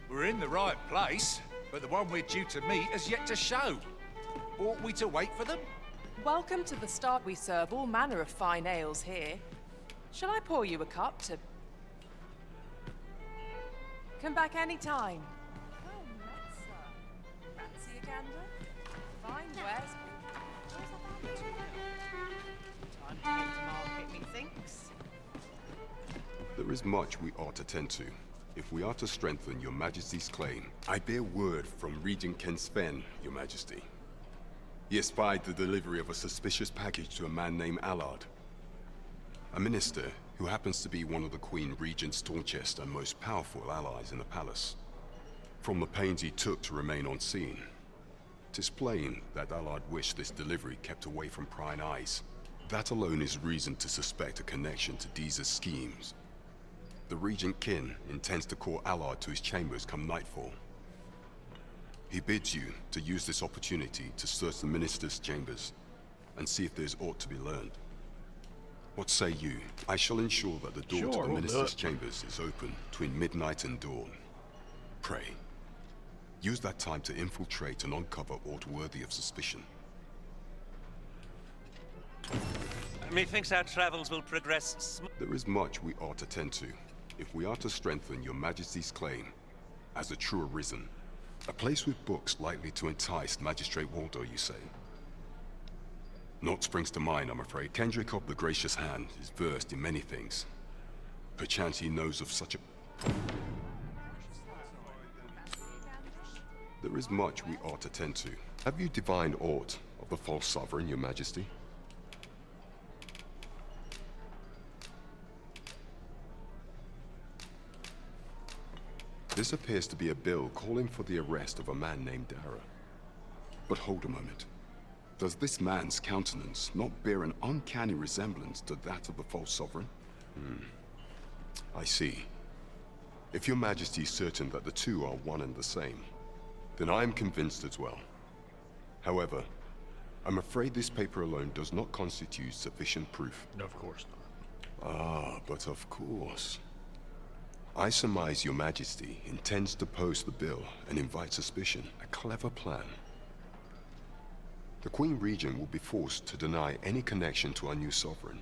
We're in the right place, but the one we're due to meet has yet to show. Ought we to wait for them? Welcome to the start. We serve all manner of fine ales here. Shall I pour you a cup to... Come back any time. Oh, Metzer. Fancy a gander? Fine wares. Where's the time to get to market, methinks. There is much we ought to tend to. If we are to strengthen your Majesty's claim, I bear word from Regent Ken Sven, your Majesty. He espied the delivery of a suspicious package to a man named Allard. A minister who happens to be one of the Queen Regent's staunchest and most powerful allies in the palace. From the pains he took to remain on scene, 'tis plain that Allard wished this delivery kept away from prying eyes. That alone is reason to suspect a connection to Deeza's schemes. The Regent Kin intends to call Allard to his chambers come nightfall. He bids you to use this opportunity to search the minister's chambers and see if there's aught to be learned. What say you? I shall ensure that the door to the minister's chambers is open between midnight and dawn. Pray, use that time to infiltrate and uncover aught worthy of suspicion. Methinks our travels will progress There is much we ought to tend to, if we are to strengthen your Majesty's claim as a true arisen. A place with books likely to entice Magistrate Waldo, you say? Naught springs to mind, I'm afraid. Kendrick of the Gracious Hand is versed in many things. Perchance he knows of such a... There is much we ought to tend to. Have you divined aught of the false sovereign, your Majesty? This appears to be a bill calling for the arrest of a man named Dara. But hold a moment. Does this man's countenance not bear an uncanny resemblance to that of the false sovereign? I see. If your Majesty is certain that the two are one and the same, then I am convinced as well. However, I'm afraid this paper alone does not constitute sufficient proof. No, of course not. Ah, but of course. I surmise your Majesty intends to post the bill and invite suspicion. A clever plan. The Queen Regent will be forced to deny any connection to our new sovereign,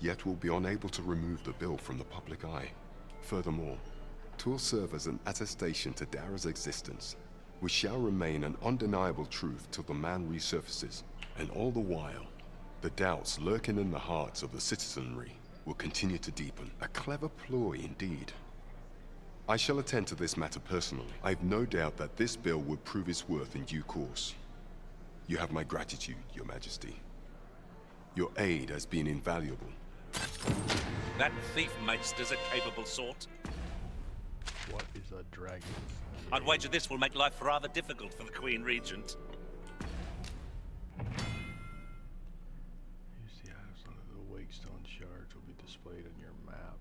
yet will be unable to remove the bill from the public eye. Furthermore, 'twill serve as an attestation to Dara's existence, which shall remain an undeniable truth till the man resurfaces. And all the while, the doubts lurking in the hearts of the citizenry will continue to deepen. A clever ploy indeed. I shall attend to this matter personally. I've no doubt that this bill will prove its worth in due course. You have my gratitude, your Majesty. Your aid has been invaluable. That thief maester's a capable sort. What is a dragon? I'd wager this will make life rather difficult for the Queen Regent. Use the items under the Wakestone shards will be displayed on your map.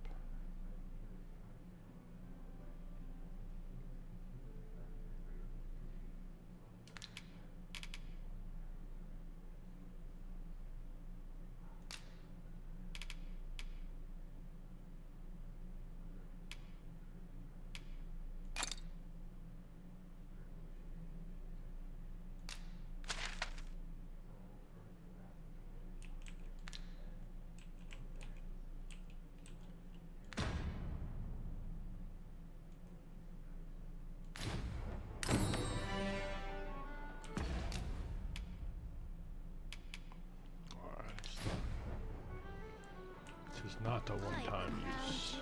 This is not a one-time use.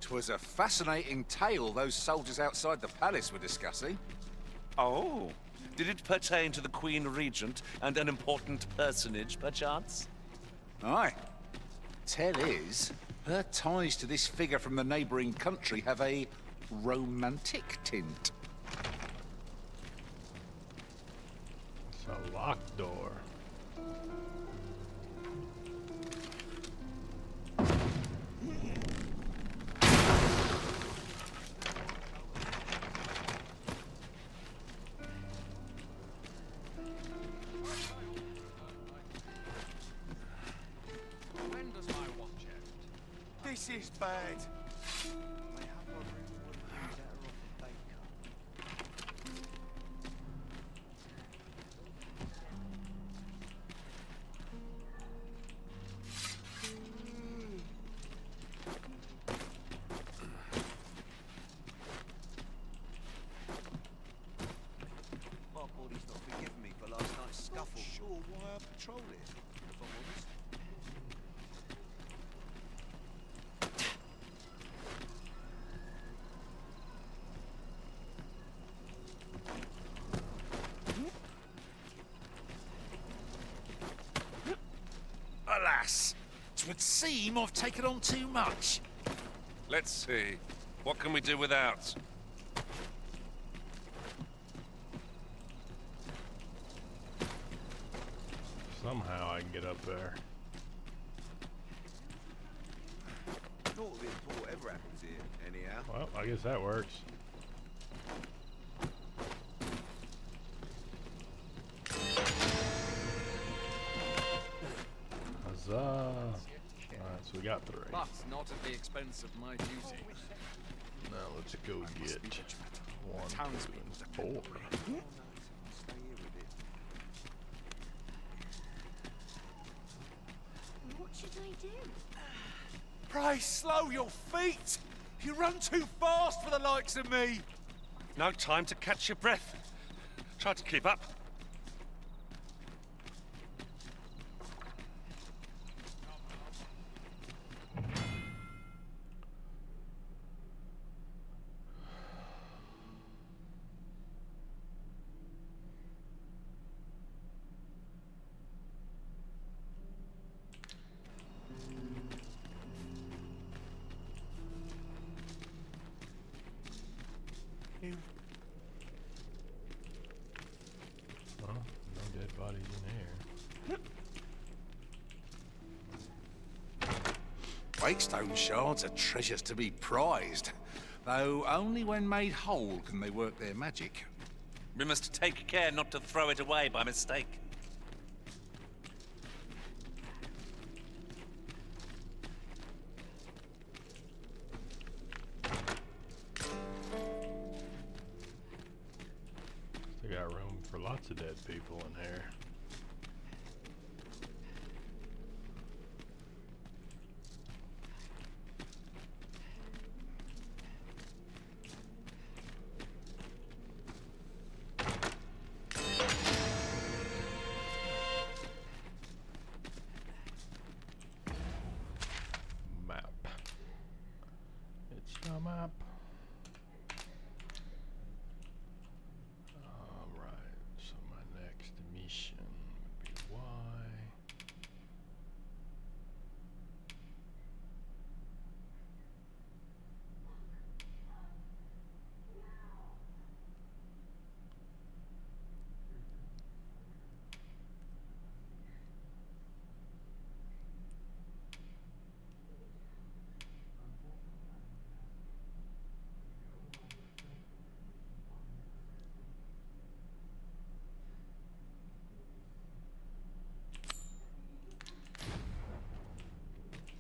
'Twas a fascinating tale those soldiers outside the palace were discussing. Oh, did it pertain to the Queen Regent and an important personage, perchance? Aye. Tell is, her ties to this figure from the neighbouring country have a romantic tint. It's a locked door. When does my watch end? This is bad. My body's not forgiving me for last night's scuffle. Sure why I patrol it, if I'm honest. Alas, 'twould seem I've taken on too much. Let's see. What can we do without? Somehow I can get up there. Not of it, whatever happens here, anyhow. Well, I guess that works. Huzzah! Alright, so we got 3. But not at the expense of my duty. Now let's go get 1, 2, and 4. Stay here with it. What should I do? Pray slow your feet. You run too fast for the likes of me. No time to catch your breath. Try to keep up. Well, no dead bodies in here. Wakestone shards are treasures to be prized, though only when made whole can they work their magic. We must take care not to throw it away by mistake. Still got room for lots of dead people in here. Map. It's the map. Alright, so my next mission would be Y.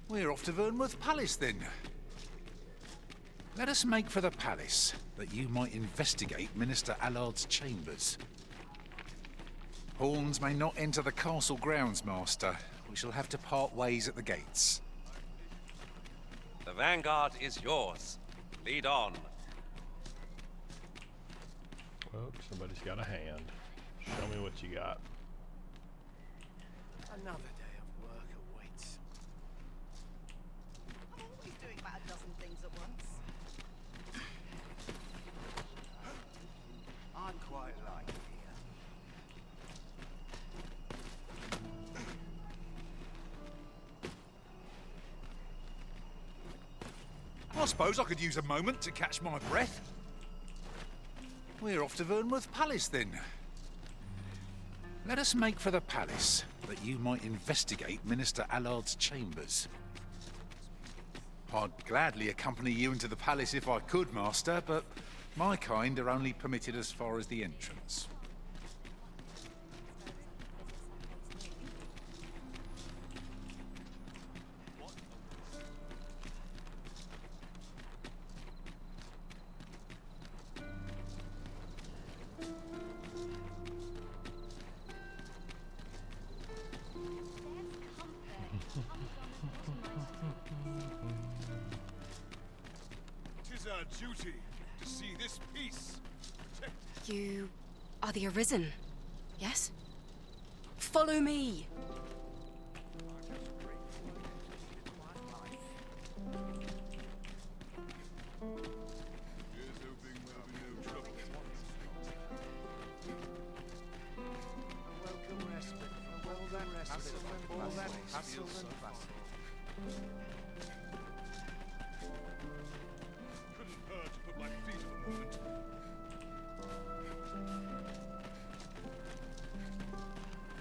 We're off to Vernworth Palace then. Let us make for the palace, that you might investigate Minister Allard's chambers. Pawns may not enter the castle grounds, Master. We shall have to part ways at the gates. The vanguard is yours. Lead on. Oh, somebody's got a hand. Show me what you got. Another day of work awaits. I'm always doing about a a dozen things at once. I quite like it here. I suppose I could use a moment to catch my breath. We're off to Vernworth Palace, then. Let us make for the palace, that you might investigate Minister Allard's chambers. I'd gladly accompany you into the palace if I could, Master, but my kind are only permitted as far as the entrance. Tis our duty to see this peace. You are the Arisen, yes? Follow me! Here's hoping there'll be no trouble. Welcome respite. All that respite. All that hassle and bustle. Couldn't hurt to put my feet up a moment.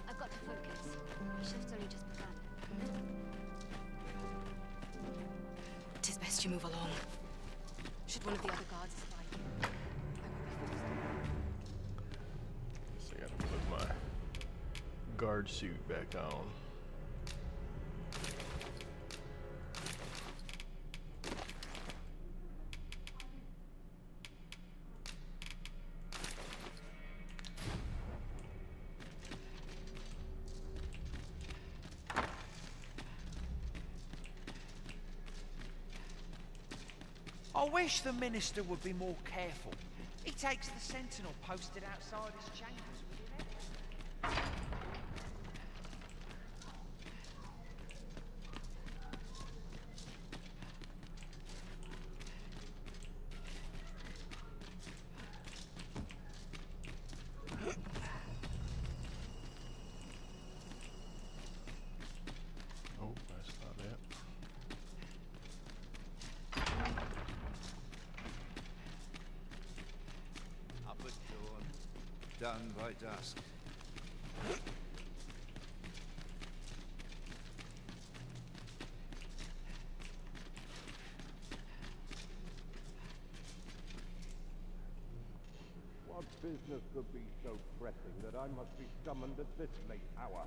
I've got to focus. The shift's only just begun. Tis best you move along. Should one of the other guards spy you, I will be forced. So I gotta put my guard suit back on. I wish the minister would be more careful. He takes the sentinel posted outside his chambers with him. Oh, that's not it. Up at dawn, done by dusk. What business could be so pressing that I must be summoned at this late hour?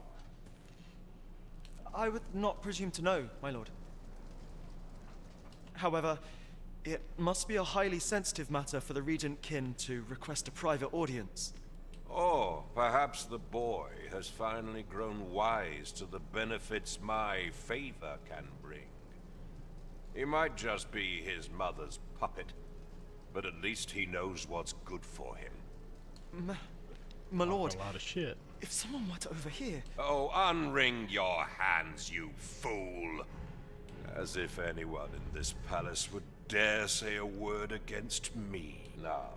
I would not presume to know, my lord. However, it must be a highly sensitive matter for the regent kin to request a private audience. Oh, perhaps the boy has finally grown wise to the benefits my favor can bring. He might just be his mother's puppet, but at least he knows what's good for him. My lord, A lot of shit. if someone were to overhear... Oh, unring your hands, you fool! As if anyone in this palace would dare say a word against me. Now,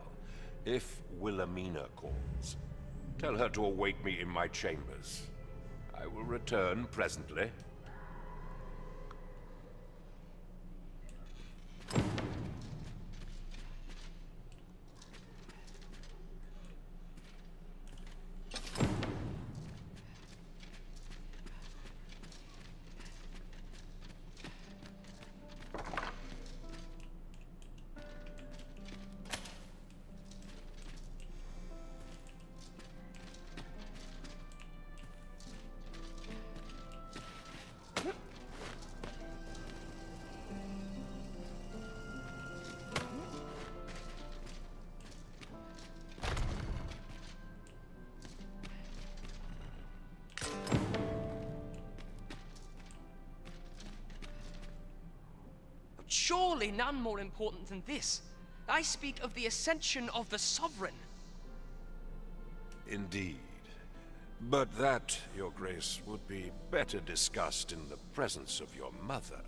if Wilhelmina calls, tell her to await me in my chambers. I will return presently. Surely none more important than this. I speak of the ascension of the Sovereign. Indeed. But that, Your Grace, would be better discussed in the presence of your mother.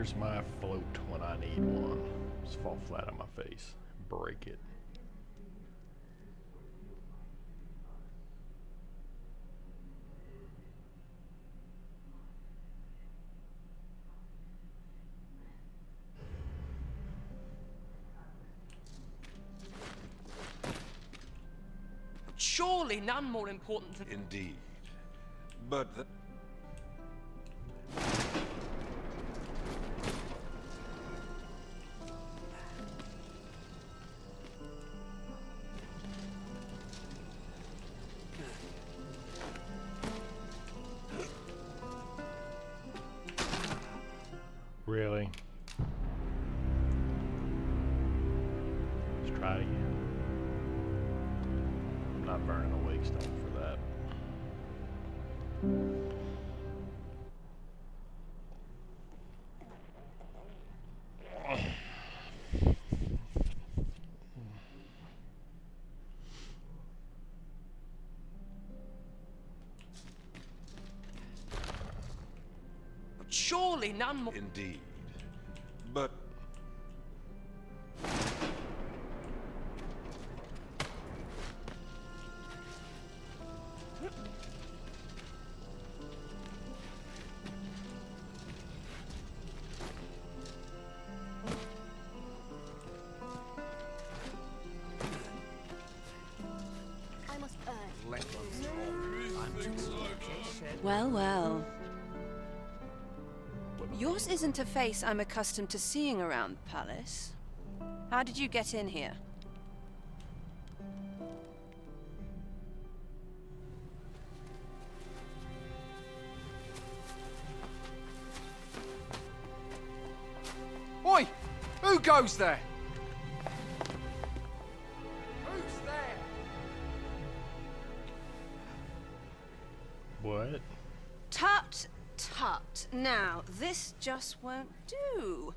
Where's my float when I need one? Just fall flat on my face. Break it. Surely none more important than... Indeed. But the... Really? Let's try it again. I'm not burning a wake stone for that. Surely none more... Indeed. But... I must earn. Let us talk. I'm too Well, well. Yours isn't a face I'm accustomed to seeing around the palace. How did you get in here? Oi! Who goes there? Who's there? What? Tut, tut. Now, this just won't do.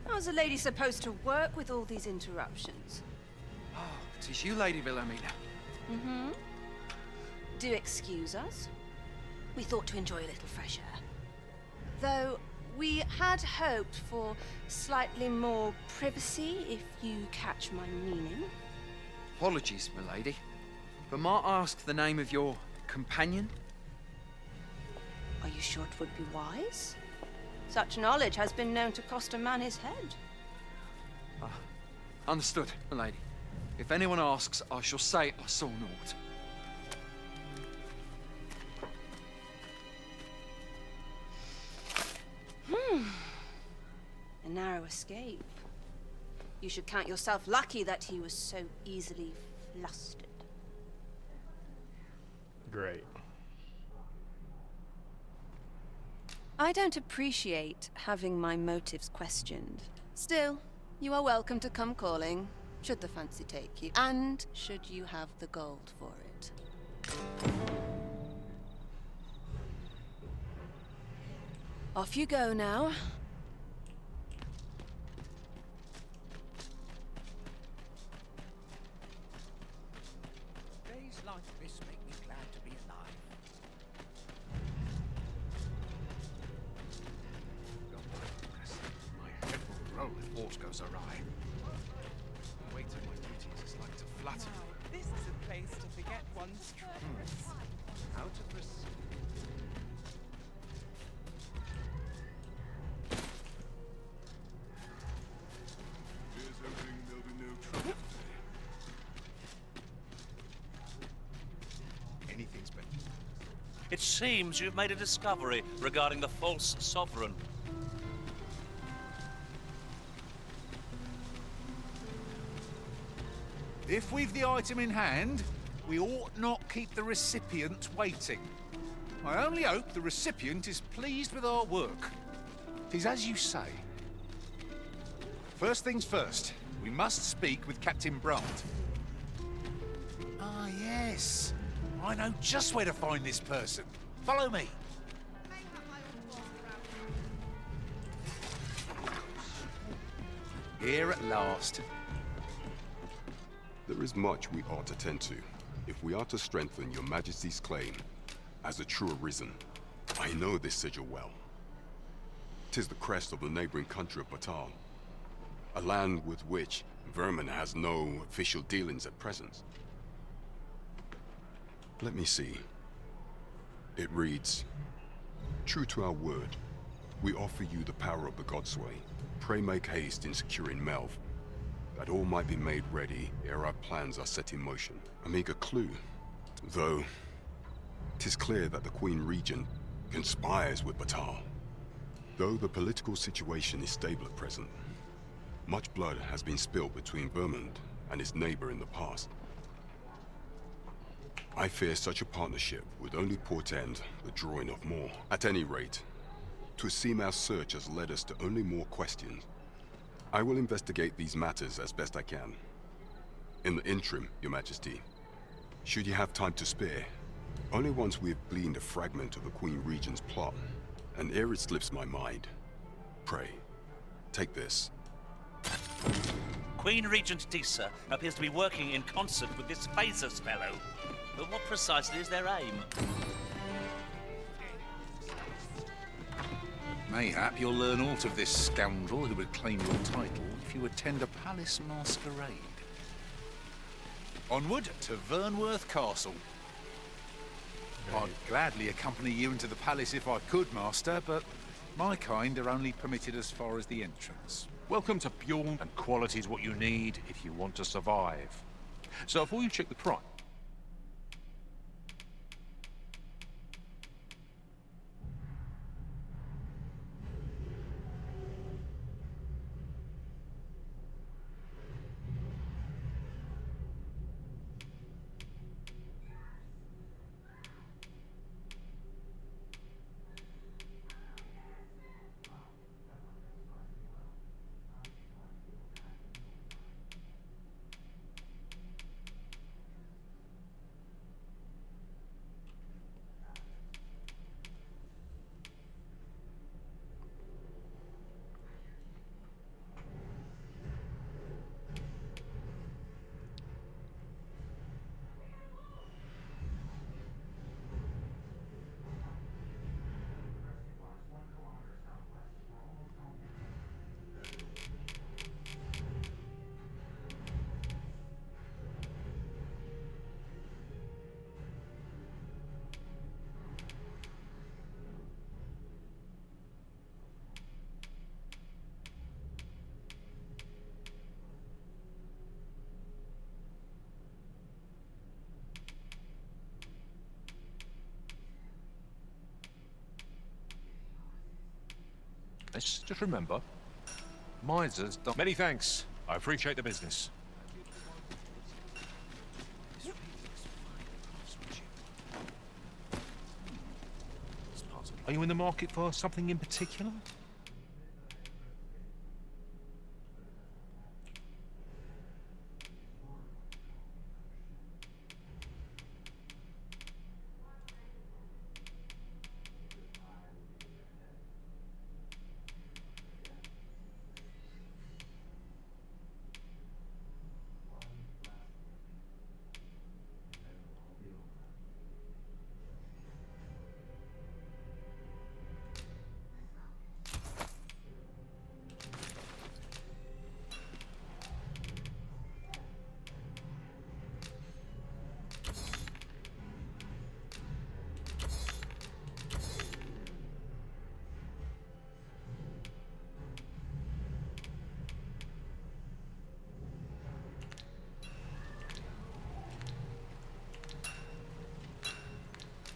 How is a lady supposed to work with all these interruptions? Oh, it is you, Lady Wilhelmina. Mm-hmm. Do excuse us. We thought to enjoy a little fresh air. Though, we had hoped for slightly more privacy, if you catch my meaning. Apologies, milady. But might I ask the name of your companion? Are you sure it would be wise? Such knowledge has been known to cost a man his head. Understood, milady. If anyone asks, I shall say I saw naught. A narrow escape. You should count yourself lucky that he was so easily flustered. Great. I don't appreciate having my motives questioned. Still, you are welcome to come calling, should the fancy take you, and should you have the gold for it. Off you go now. Days like this make me glad to be alive. My head will roll if aught goes awry. The weight of my duties is like to flatten. This is a place to forget one's troubles. Out of receipt. Here's hoping there'll be no trouble today. Anything's better. It seems you've made a discovery regarding the false sovereign. If we've the item in hand, we ought not keep the recipient waiting. I only hope the recipient is pleased with our work. 'Tis as you say. First things first, we must speak with Captain Brandt. Ah, yes. I know just where to find this person. Follow me. Here at last. There is much we ought to tend to, if we are to strengthen your Majesty's claim as a true Arisen. I know this sigil well. 'Tis the crest of the neighboring country of Batal, a land with which Vermin has no official dealings at present. Let me see. It reads, "True to our word, we offer you the power of the Godsway. Pray make haste in securing Melv, that all might be made ready ere our plans are set in motion." A meager clue, though 'tis clear that the Queen Regent conspires with Batal. Though the political situation is stable at present, much blood has been spilled between Vermund and its neighbor in the past. I fear such a partnership would only portend the drawing of more. At any rate, 'twould seem our search has led us to only more questions. I will investigate these matters as best I can. In the interim, Your Majesty, should you have time to spare, only once we have gleaned a fragment of the Queen Regent's plot, and ere it slips my mind, pray, take this. Queen Regent Disa appears to be working in concert with this Phasus fellow. But what precisely is their aim? Mayhap you'll learn aught of this scoundrel who would claim your title if you attend a palace masquerade. Onward to Vernworth Castle. I'd gladly accompany you into the palace if I could, Master, but my kind are only permitted as far as the entrance. Welcome to Bjorn, and quality is what you need if you want to survive. So before you check the price, let's just remember, Miser's done. Many thanks. I appreciate the business. Are you in the market for something in particular?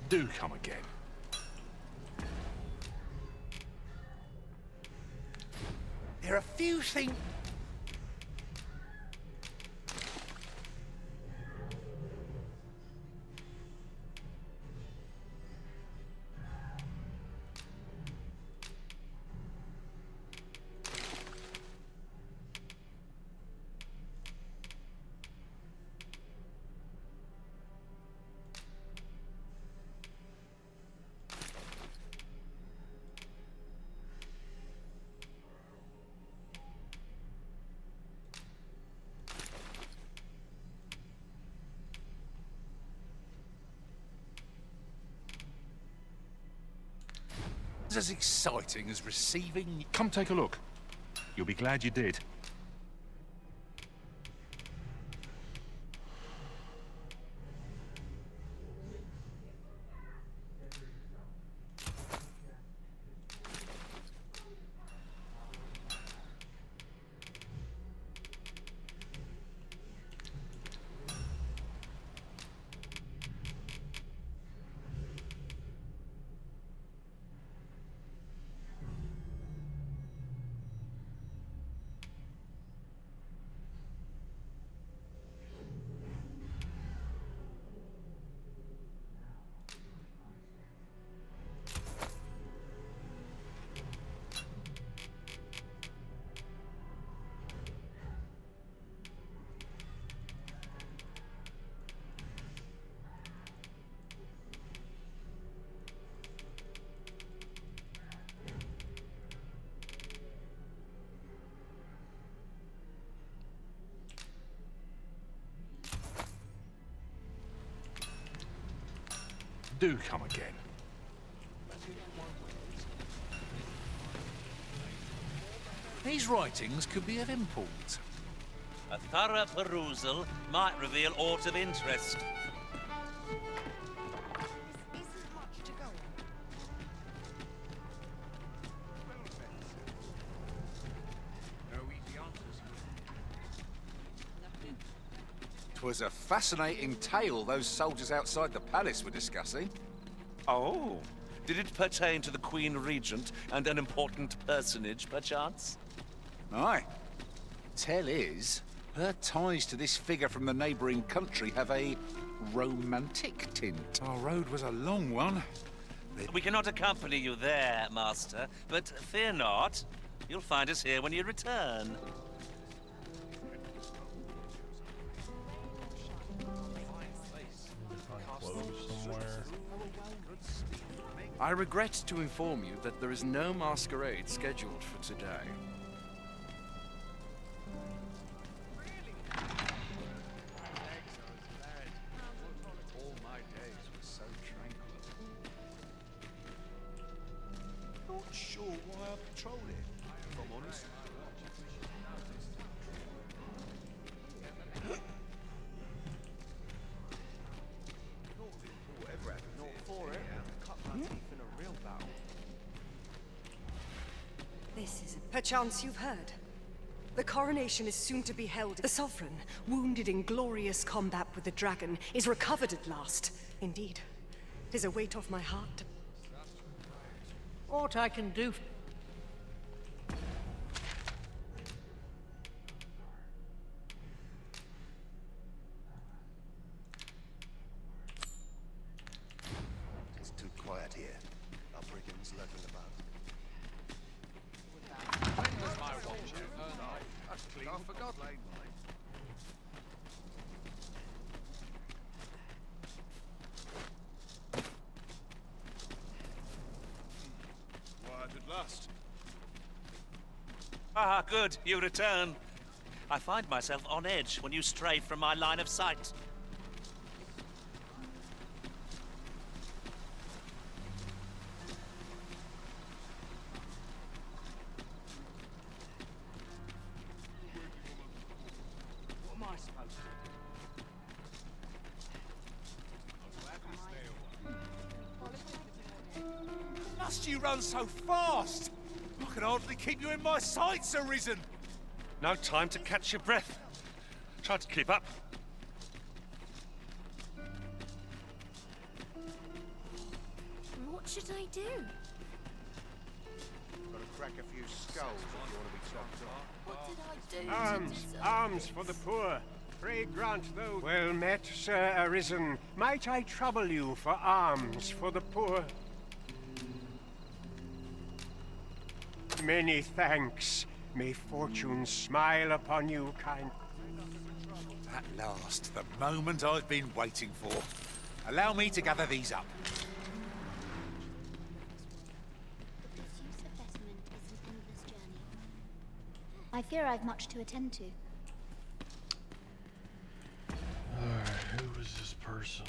Do come again. There are a few things... sounds as exciting as receiving... Come take a look. You'll be glad you did. Do come again. These writings could be of import. A thorough perusal might reveal aught of interest. Twas a fascinating tale those soldiers outside the palace were discussing. Oh, did it pertain to the Queen Regent and an important personage, perchance? Aye. Tell is, her ties to this figure from the neighbouring country have a romantic tint. Our road was a long one. We cannot accompany you there, Master, but fear not. You'll find us here when you return. I regret to inform you that there is no masquerade scheduled for today. All my days were so tranquil. Not sure why I patrol it, if I'm honest. Whatever happened, not for it. Cut my teeth in a real battle. This is perchance you've heard. The coronation is soon to be held. The Sovereign, wounded in glorious combat with the dragon, is recovered at last. Indeed, 'tis a weight off my heart. What I can do... It's too quiet here. Our brigands lurking about. When was my watch out? That's clean. I forgot. Quiet at last. Ah, good, you return. I find myself on edge when you stray from my line of sight. What am I supposed to do? Must you run so fast? I can hardly keep you in my sights, Arisen. No time to catch your breath. Try to keep up. What should I do? Gotta crack a few skulls if you want to be chopped off. What did I do Arms, to deserve arms for the poor. Pray grant those. Well met, Sir Arisen. Might I trouble you for alms for the poor? Many thanks. May fortune smile upon you, kind. At last, the moment I've been waiting for. Allow me to gather these up. The pursuit of betterment is an endless journey. I fear I've much to attend to. Alright, who is this person?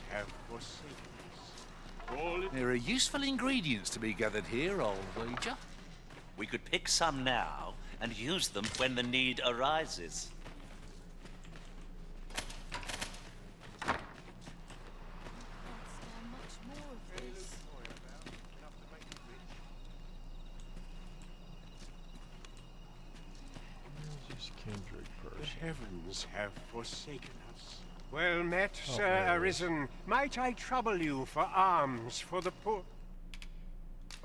heavens have forsaken us. All There are useful ingredients to be gathered here, I'll wager. We could pick some now and use them when the need arises. The heavens have forsaken us. Well met, Sir Arisen. Might I trouble you for alms for the poor?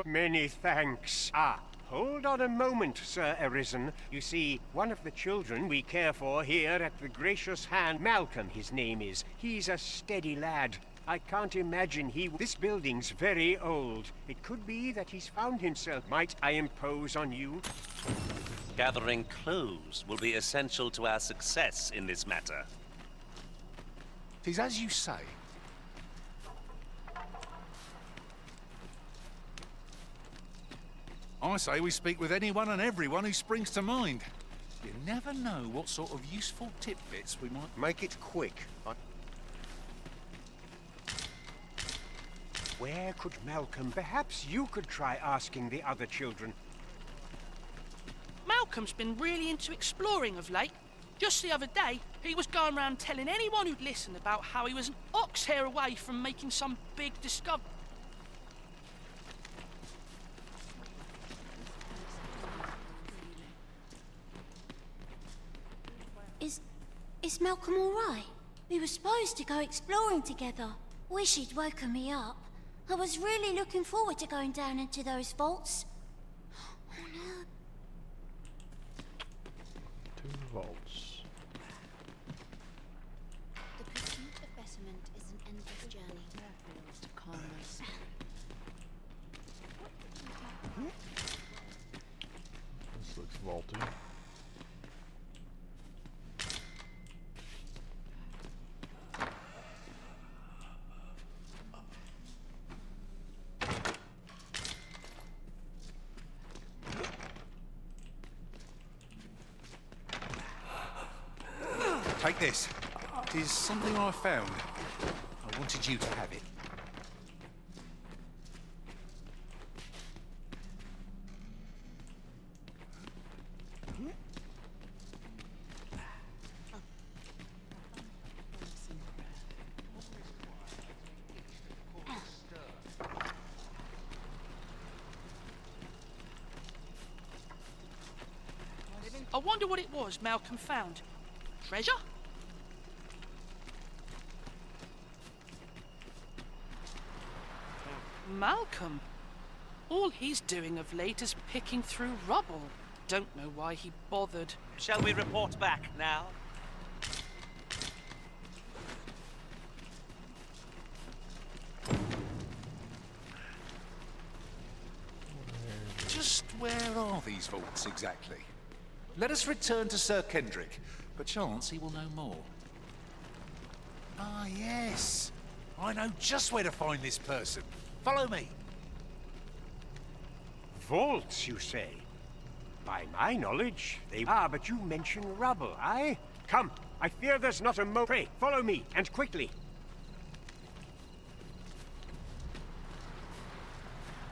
Many thanks. Hold on a moment, Sir Arisen. You see, one of the children we care for here at the Gracious Hand, Malcolm his name is. He's a steady lad. I can't imagine this building's very old. It could be that he's found himself. Might I impose on you? Gathering clues will be essential to our success in this matter. 'Tis as you say. I say we speak with anyone and everyone who springs to mind. You never know what sort of useful tidbits we might... Make it quick. Where could Malcolm... Perhaps you could try asking the other children. Malcolm's been really into exploring of late. Just the other day, he was going around telling anyone who'd listen about how he was an ox hair away from making some big discovery. Is Malcolm all right? We were supposed to go exploring together. Wish he'd woken me up. I was really looking forward to going down into those vaults. Oh no. To the vaults. The pursuit of betterment is an endless journey. To calm myself. This looks vaulty. Take this. It is something I found. I wanted you to have it. I wonder what it was Malcolm found. Treasure? Malcolm? All he's doing of late is picking through rubble. Don't know why he bothered. Shall we report back now? Just where are these vaults exactly? Let us return to Sir Kendrick. Perchance he will know more. Ah, yes. I know just where to find this person. Follow me. Vaults, you say? By my knowledge, they are, but you mention rubble, aye? Come, I fear there's not a Pray, follow me, and quickly.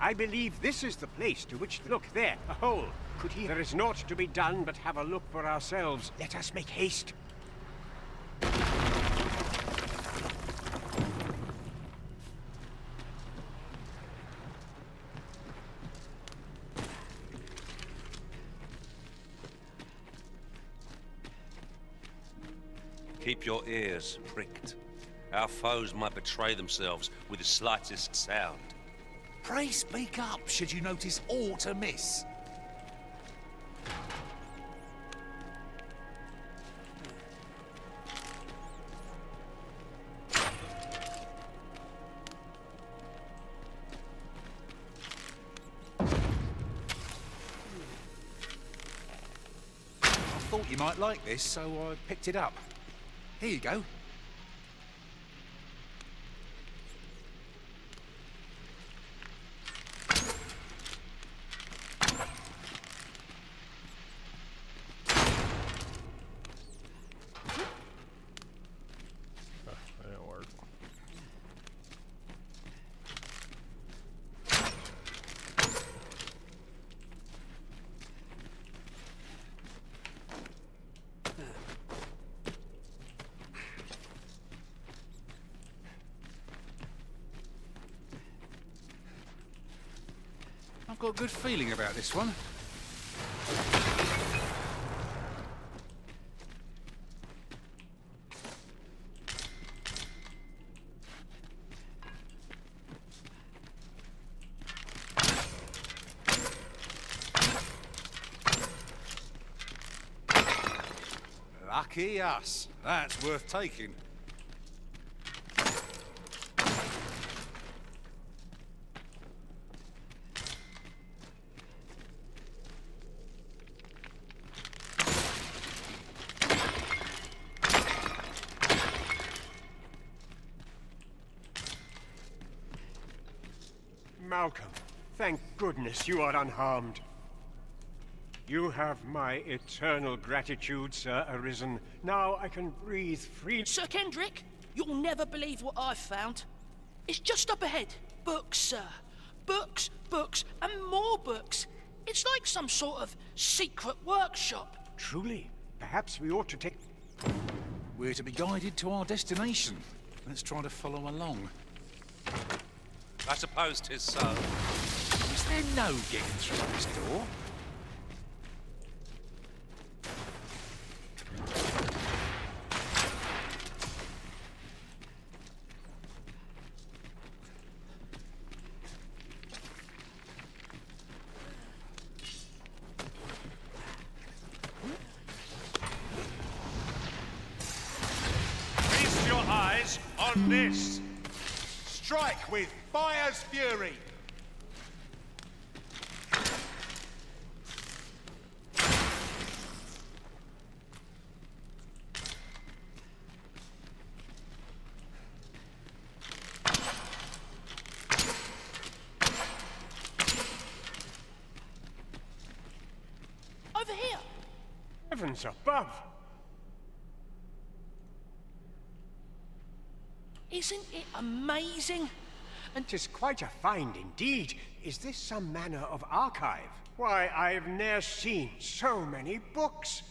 I believe this is the place to which... Look, there, a hole. Could he... There is naught to be done but have a look for ourselves. Let us make haste. Keep your ears pricked. Our foes might betray themselves with the slightest sound. Pray speak up should you notice aught amiss. I thought you might like this, so I picked it up. Here you go. That didn't work. I've got a good feeling about this one. Lucky us. That's worth taking. Malcolm, thank goodness you are unharmed. You have my eternal gratitude, Sir Arisen. Now I can breathe free. Sir Kendrick, you'll never believe what I've found. It's just up ahead. Books, sir. Books, books, and more books. It's like some sort of secret workshop. Truly? Perhaps we ought to take... We're to be guided to our destination. Let's try to follow along. I suppose 'tis so. Is there no getting through this door? Feast your eyes on this. Strike with fire's fury. Over here. Heavens above! Isn't it amazing? And 'tis quite a find indeed. Is this some manner of archive? Why, I've ne'er seen so many books.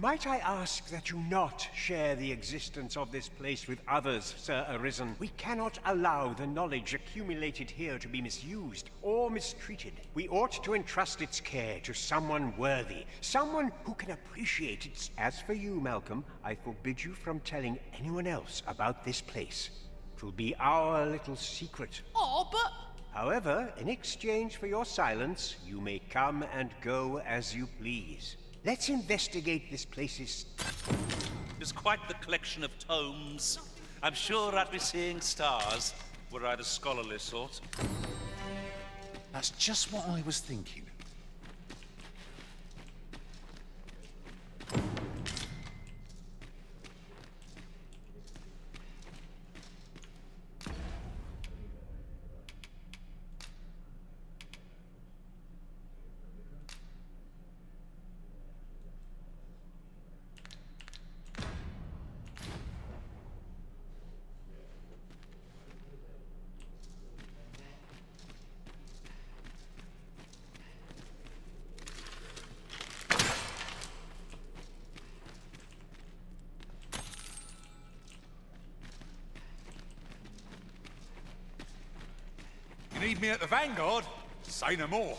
Might I ask that you not share the existence of this place with others, Sir Arisen? We cannot allow the knowledge accumulated here to be misused or mistreated. We ought to entrust its care to someone worthy, someone who can appreciate its... As for you, Malcolm, I forbid you from telling anyone else about this place. 'Twill be our little secret. Oh, but... However, in exchange for your silence, you may come and go as you please. Let's investigate this place's... It's quite the collection of tomes. I'm sure I'd be seeing stars, were I the scholarly sort. That's just what I was thinking. You need me at the Vanguard? Say no more.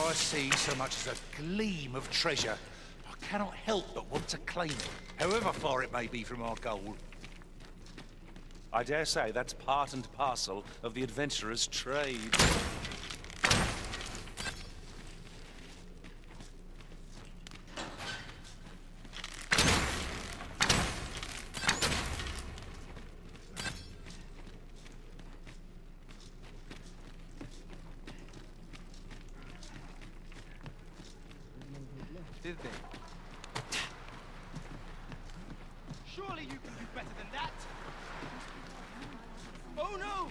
I see so much as a gleam of treasure, I cannot help but want to claim it, however far it may be from our goal. I dare say that's part and parcel of the adventurer's trade. Did they? Surely you can do better than that! Oh no!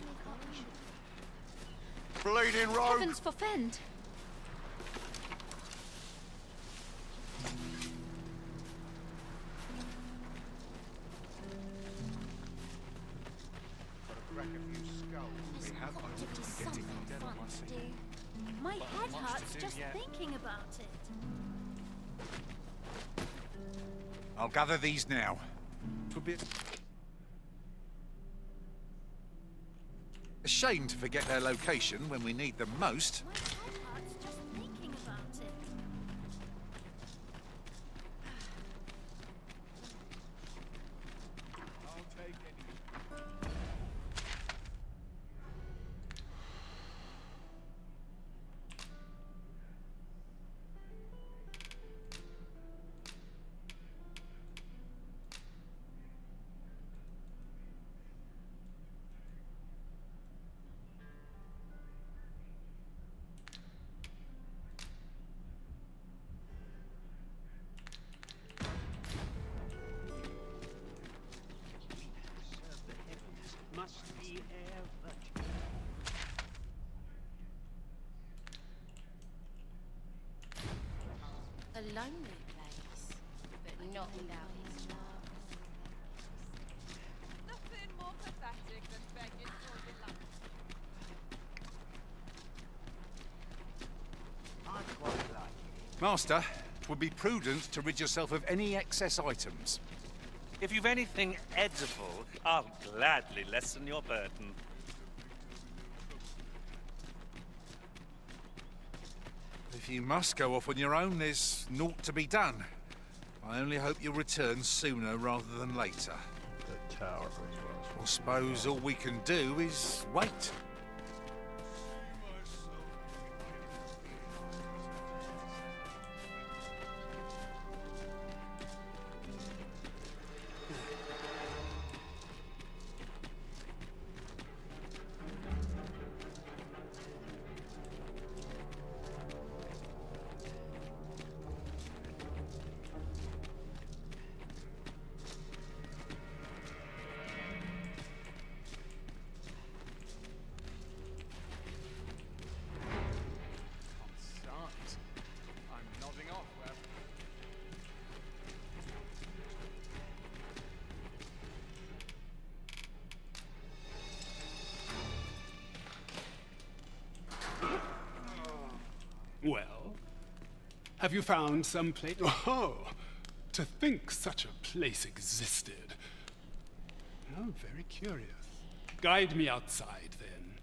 bleeding rogue! Heavens forfend! My head hurts just thinking about it. I'll gather these now. 'Twould be a shame to forget their location when we need them most. My head hurts just thinking about it. I'll take any. Must be air virtue. A lonely place, but not without his love. Nothing more pathetic than begging for your life. I quite like it. Master, 'twould be prudent to rid yourself of any excess items. If you've anything edible, I'll gladly lessen your burden. If you must go off on your own, there's naught to be done. I only hope you'll return sooner rather than later. The tower as well. I suppose all we can do is wait. I'm nodding off where... Well, have you found some place? Oh, to think such a place existed. Oh, very curious. Guide me outside, then.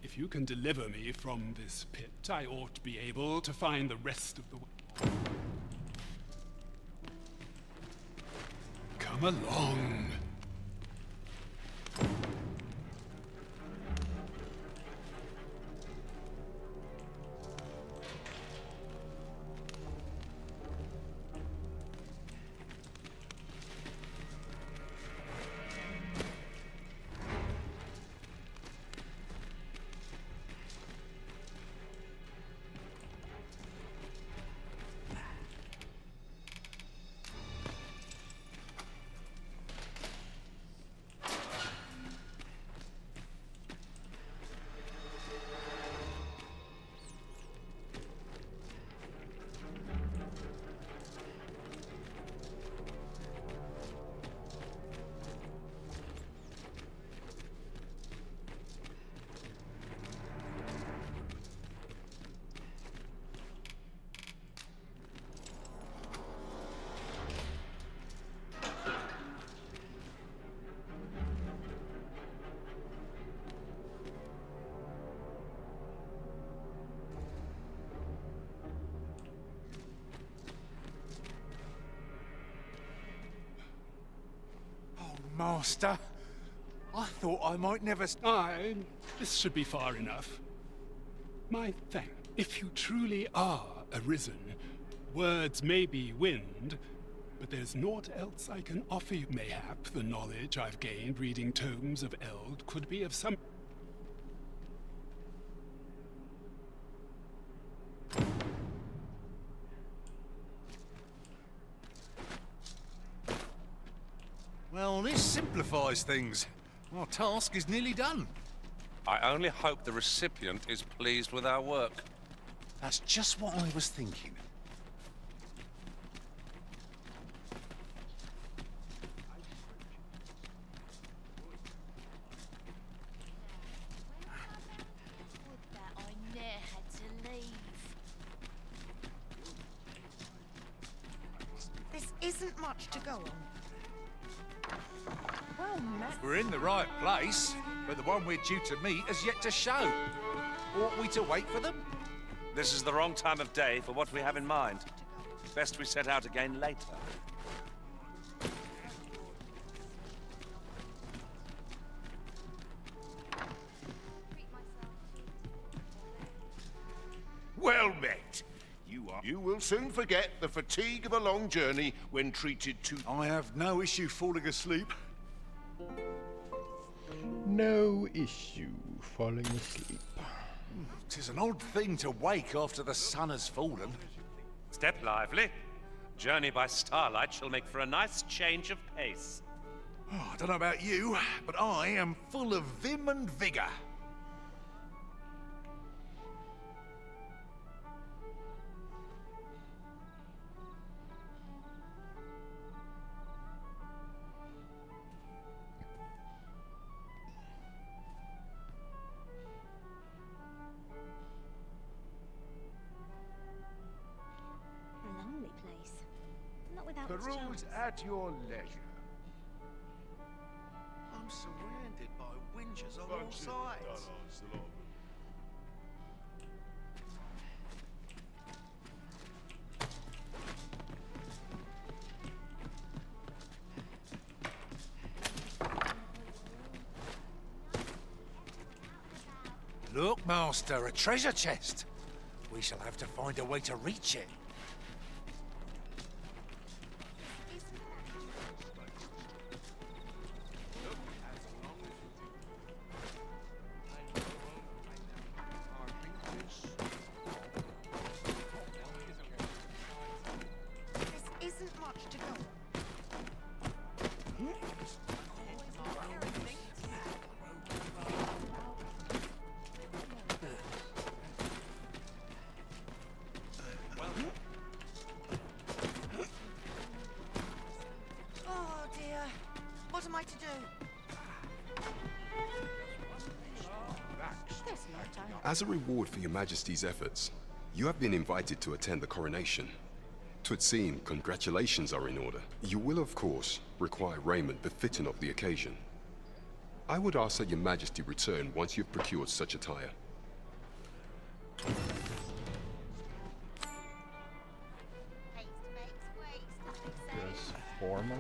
If you can deliver me from this pit, I ought to be able to find the rest of the way. Come along. Master, I thought I might never... This should be far enough. My thanks. If you truly are arisen, words may be wind, but there's naught else I can offer you. Mayhap the knowledge I've gained reading tomes of Eld could be of some... Well, this simplifies things. Our task is nearly done. I only hope the recipient is pleased with our work. That's just what I was thinking. That I ne'er had to leave. This isn't much to go on. Well met. We're in the right place, but the one we're due to meet has yet to show. Ought we to wait for them? This is the wrong time of day for what we have in mind. Best we set out again later. Well met. You will soon forget the fatigue of a long journey when treated to... I have no issue falling asleep. No issue falling asleep. 'Tis an odd thing to wake after the sun has fallen. Step lively. Journey by starlight shall make for a nice change of pace. Oh, I don't know about you, but I am full of vim and vigour. A lonely place. Not without its Peruse charms. at your leisure. I'm surrounded by whingers on all sides. Look, Master, a treasure chest. We shall have to find a way to reach it. This isn't much to go on. Oh dear. What am I to do? There's no time. As a reward for your Majesty's efforts, you have been invited to attend the coronation. 'Twould seem congratulations are in order. You will, of course, require raiment befitting of the occasion. I would ask that your Majesty return once you've procured such attire. Just formally?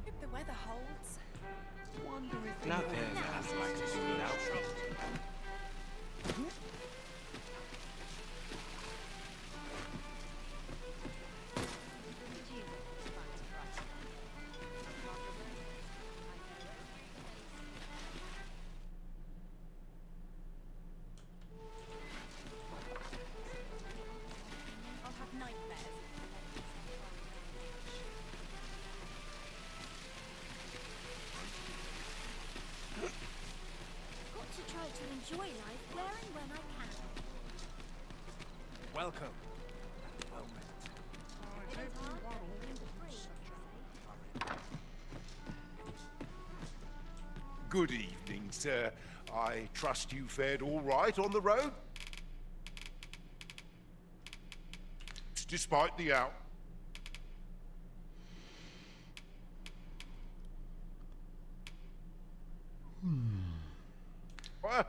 If the weather holds. Wonder if Now anyone then, else I'd like to do an outfit. I'll have nightmares. Got to try to enjoy life where and when I can. Welcome. Good evening, sir. I trust you fared all right on the road? Despite the out. What?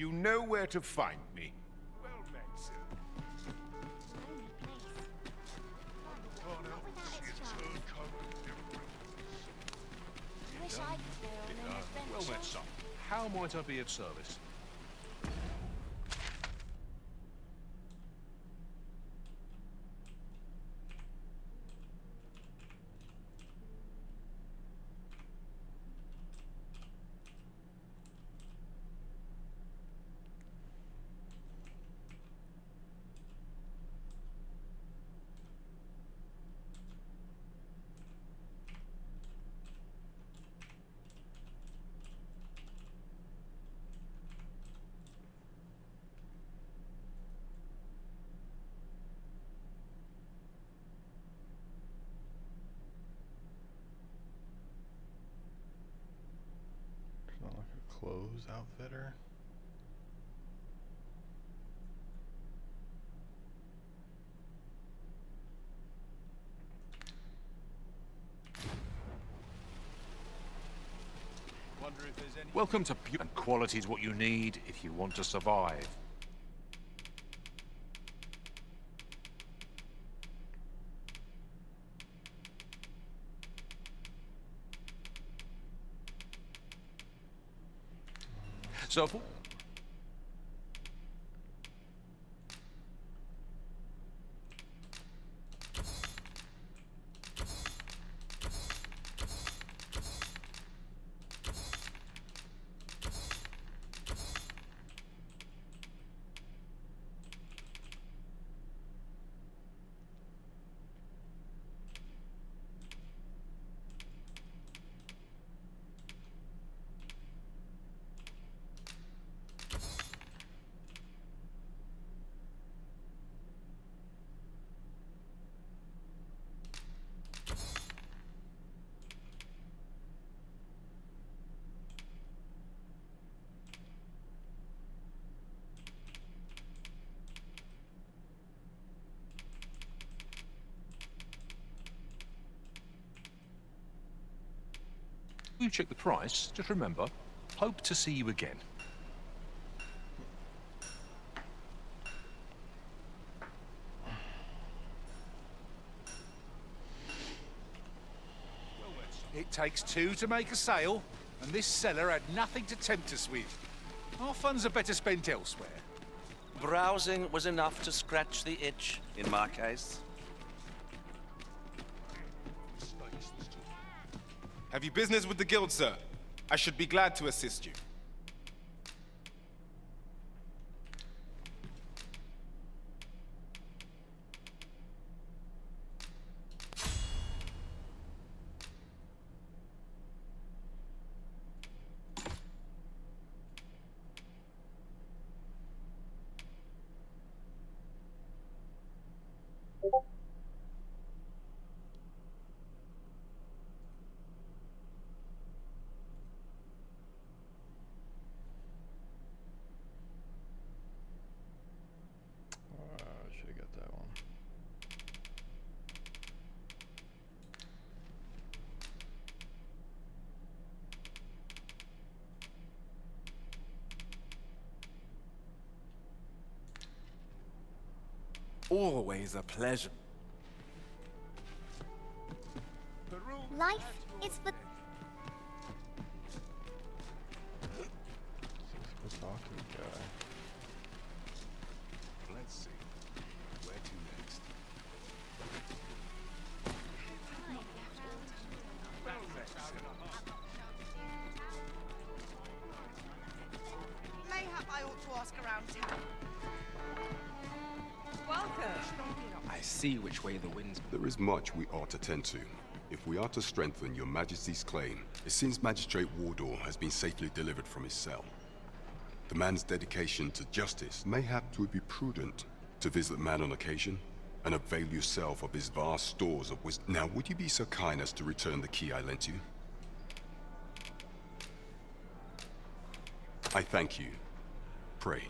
You know where to find me. Well met, sir. Wish I could go on an adventure. Well met, son. How might I be of service? It's not like a clothes outfitter. Wonder if there's any... Welcome to Beauty, and quality is what you need if you want to survive. So, you check the price, just remember, hope to see you again. It takes two to make a sale, and this seller had nothing to tempt us with. Our funds are better spent elsewhere. Browsing was enough to scratch the itch, in my case. Have you business with the guild, sir? I should be glad to assist you. Should have got that one. Always a pleasure. Life is for... Let's talk to the guy. Let's see. Where to next? Mayhap I ought to ask around town. Welcome. I see which way the wind's... There is much we ought to tend to. If we are to strengthen your Majesty's claim, it seems Magistrate Wardor has been safely delivered from his cell. The man's dedication to justice mayhap it would be prudent to visit the man on occasion and avail yourself of his vast stores of wisdom. Now, would you be so kind as to return the key I lent you? I thank you. Pray,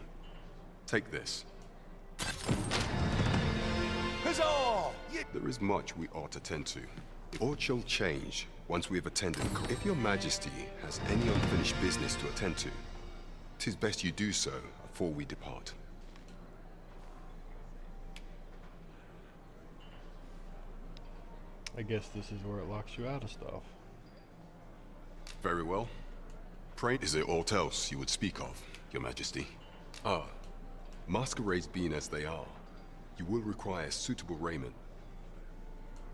take this. Huzzah! There is much we ought to tend to. All shall change once we have attended. If your Majesty has any unfinished business to attend to, 'Tis best you do so before we depart. I guess this is where it locks you out of stuff. Very well. Pray, is there aught else you would speak of, Your Majesty? Ah, masquerades being as they are, you will require suitable raiment.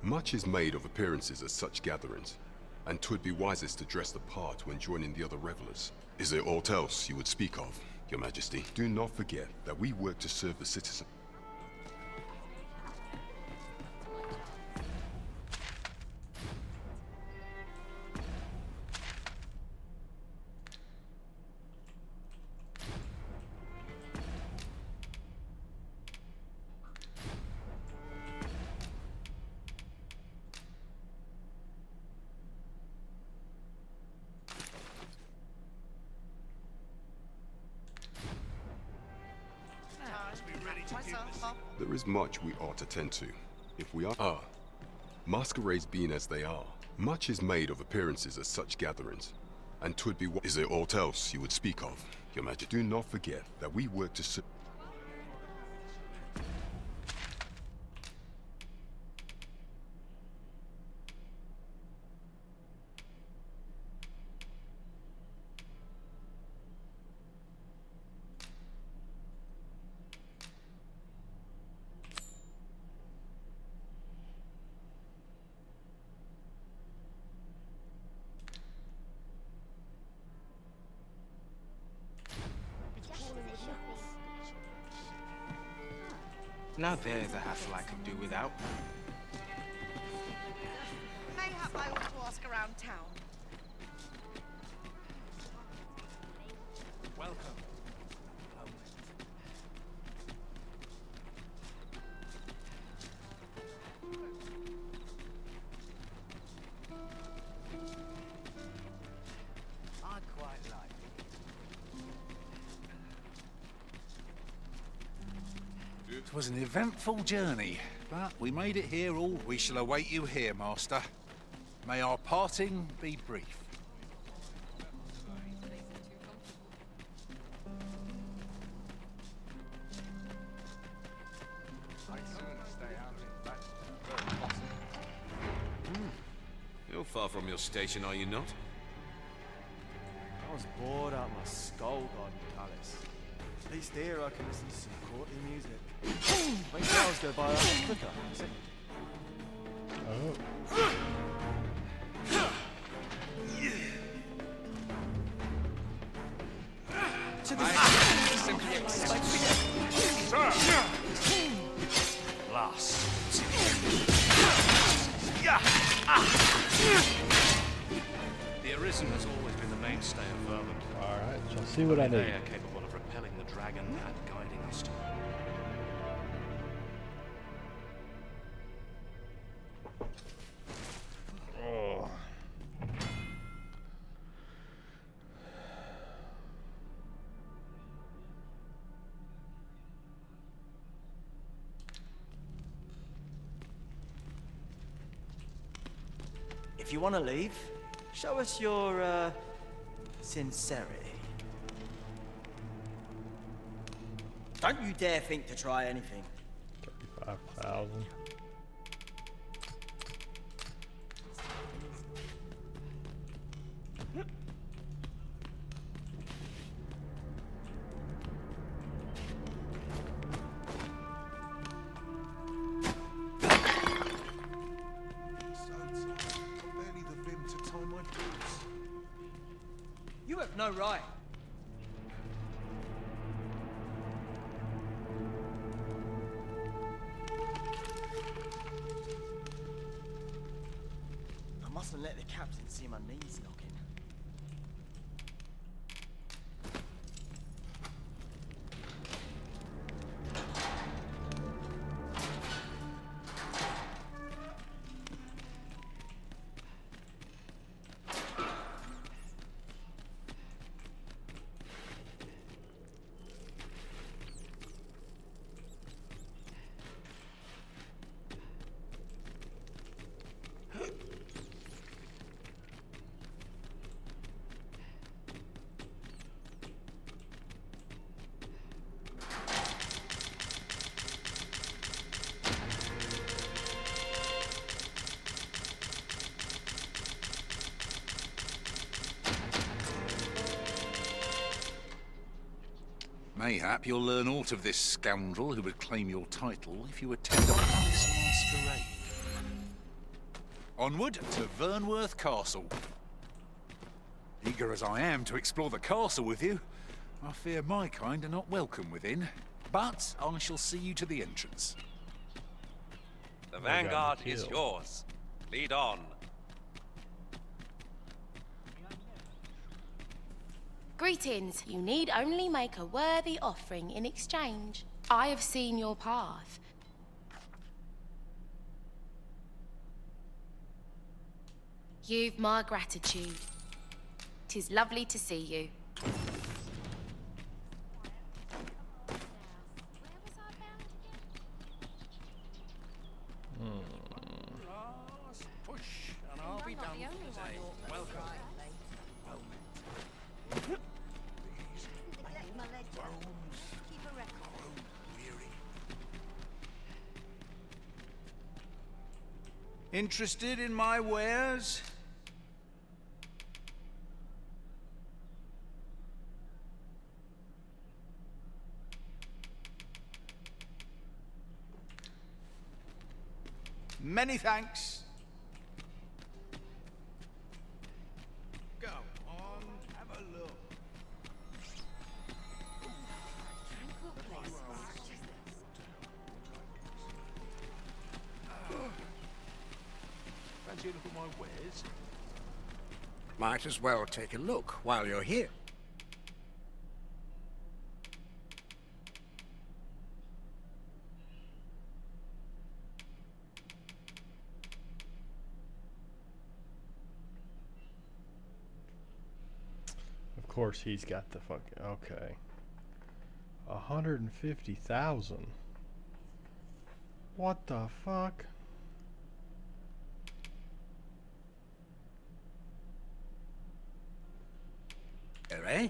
Much is made of appearances at such gatherings, and 'twould be wisest to dress the part when joining the other revelers. Is there aught else you would speak of, Your Majesty? Do not forget that we work to serve the citizen. There is much we ought to tend to. If we are... masquerades being as they are, much is made of appearances at such gatherings, and 'twould be... Is there aught else you would speak of, Your Majesty? Do not forget that we work to serve... Now there's a hassle I could do without. Mayhap I ought to ask around town. Welcome. I quite like it. It was an eventful journey, but we made it here all. We shall await you here, Master. May our parting be brief. You're far from your station, are you not? I was bored out my Skull Garden Palace. At least here I can listen to some courtly music. Makes hours go by a lot quicker. See? To the simply Last. The Arisen has always been the mainstay of Vermont. Alright, shall see what I They need. are capable of repelling the dragon and guiding us to Oh. If you want to leave, show us your, sincerity. Don't you dare think to try anything. 35,000. You have no right. I mustn't let the captain see my knees knocking. Mayhap you'll learn aught of this scoundrel who would claim your title if you attend a palace masquerade. Onward to Vernworth Castle. Eager as I am to explore the castle with you, I fear my kind are not welcome within, but I shall see you to the entrance. The vanguard is yours. Lead on. Greetings. You need only make a worthy offering in exchange. I have seen your path. You've my gratitude. 'Tis lovely to see you. Push, and I'll be done for today. Welcome. Interested in my wares? Many thanks. Go on, have a look. Fancy a look at my wares? Might as well take a look while you're here. Of course he's got the fucking... Okay. 150,000. What the fuck? Eh?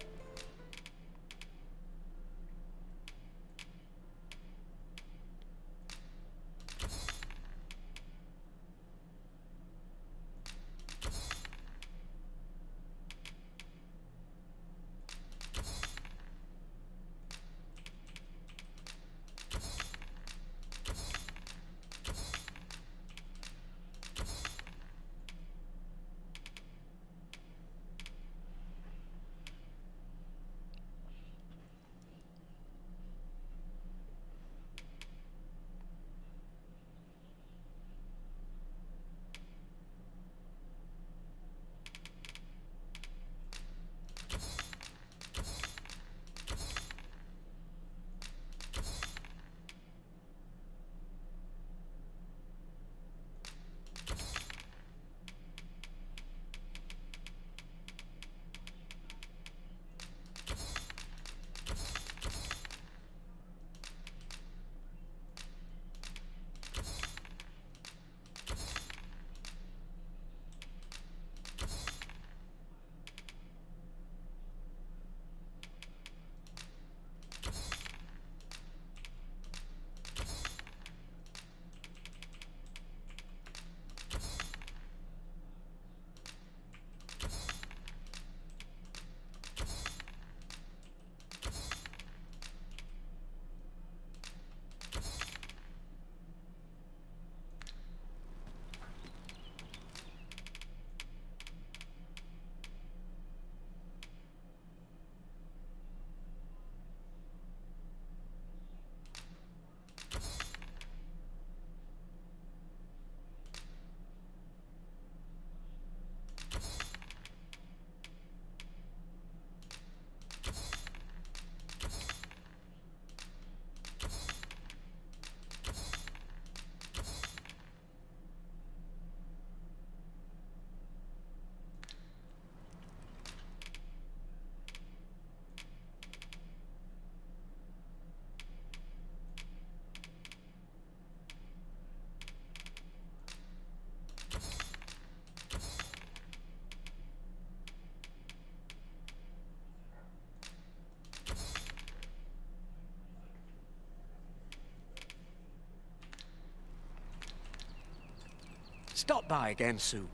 Stop by again soon.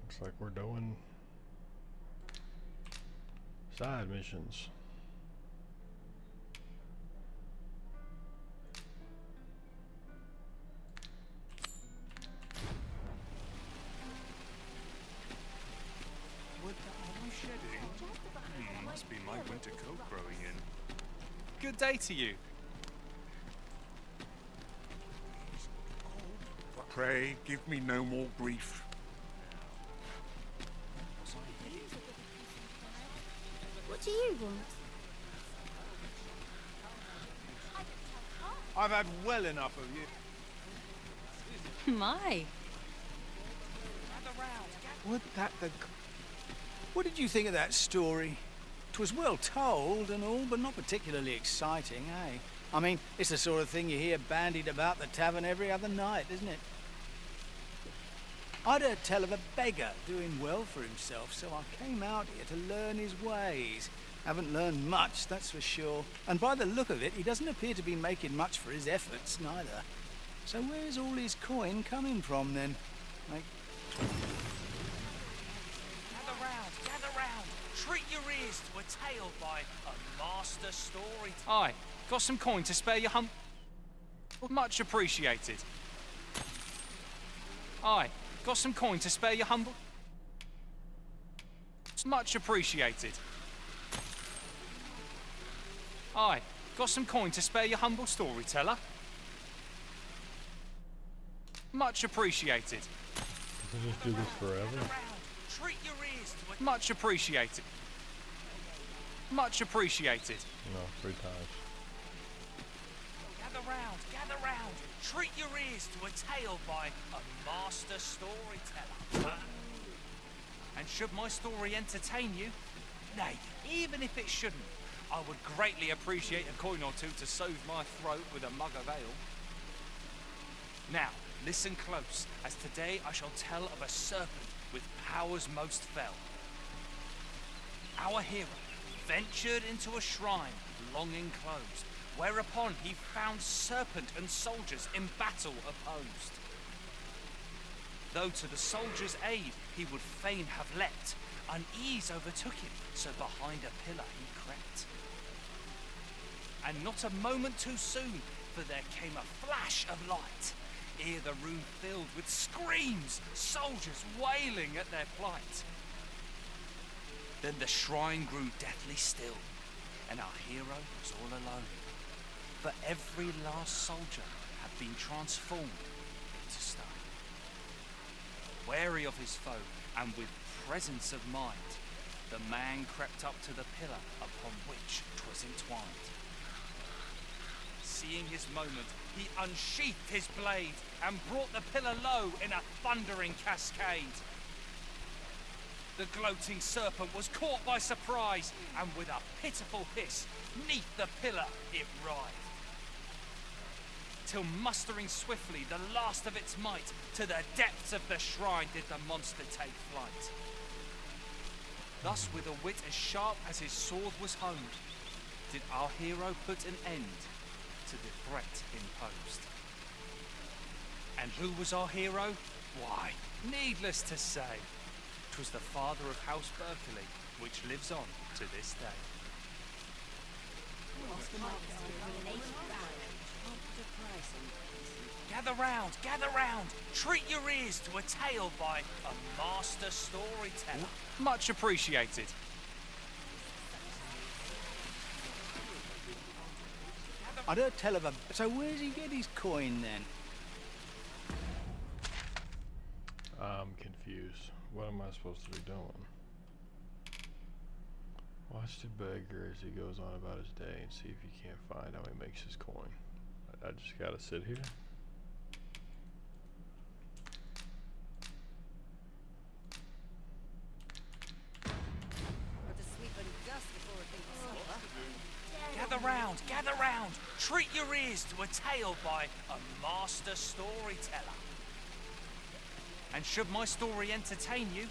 Looks like we're doing side missions. What are you shedding? Must be my winter coat growing in. Good day to you. Pray, give me no more grief. What do you want? I've had well enough of you. My. Would that the... What did you think of that story? 'Twas well told and all, but not particularly exciting, eh? I mean, it's the sort of thing you hear bandied about the tavern every other night, isn't it? I'd heard tell of a beggar doing well for himself, so I came out here to learn his ways. Haven't learned much, that's for sure. And by the look of it, he doesn't appear to be making much for his efforts, neither. So where's all his coin coming from, then? Like... Gather round! Treat your ears to a tale by a master storyteller. Aye, got some coin to spare your Much appreciated. Aye, got some coin to spare your humble... Much appreciated. Aye, got some coin to spare your humble storyteller. Much appreciated. Can we just do this forever? Treat your ears to a... Much appreciated. Much appreciated. No, 3 times. Gather round! Treat your ears to a tale by a master storyteller. And should my story entertain you, nay, even if it shouldn't, I would greatly appreciate a coin or two to soothe my throat with a mug of ale. Now, listen close, as today I shall tell of a serpent with powers most fell. Our hero ventured into a shrine long enclosed, whereupon he found serpent and soldiers in battle opposed. Though to the soldiers' aid he would fain have leapt, unease overtook him, so behind a pillar he crept. And not a moment too soon, for there came a flash of light, ere the room filled with screams, soldiers wailing at their plight. Then the shrine grew deathly still, and our hero was all alone, for every last soldier had been transformed into stone. Wary of his foe, and with presence of mind, the man crept up to the pillar upon which 'twas entwined. Seeing his moment, he unsheathed his blade, and brought the pillar low in a thundering cascade. The gloating serpent was caught by surprise, and with a pitiful hiss, 'neath the pillar it writhed. Till mustering swiftly the last of its might, to the depths of the shrine did the monster take flight. Thus, with a wit as sharp as his sword was honed, did our hero put an end to the threat imposed. And who was our hero? Why, needless to say, 'twas the father of House Berkeley, which lives on to this day. Gather round, treat your ears to a tale by a master storyteller. Much appreciated. I don't tell of a... So where's he get his coin then? I'm confused. What am I supposed to be doing? Watch the beggar as he goes on about his day and see if you can't find how he makes his coin. I just gotta sit here. Gather round, treat your ears to a tale by a master storyteller. And should my story entertain you,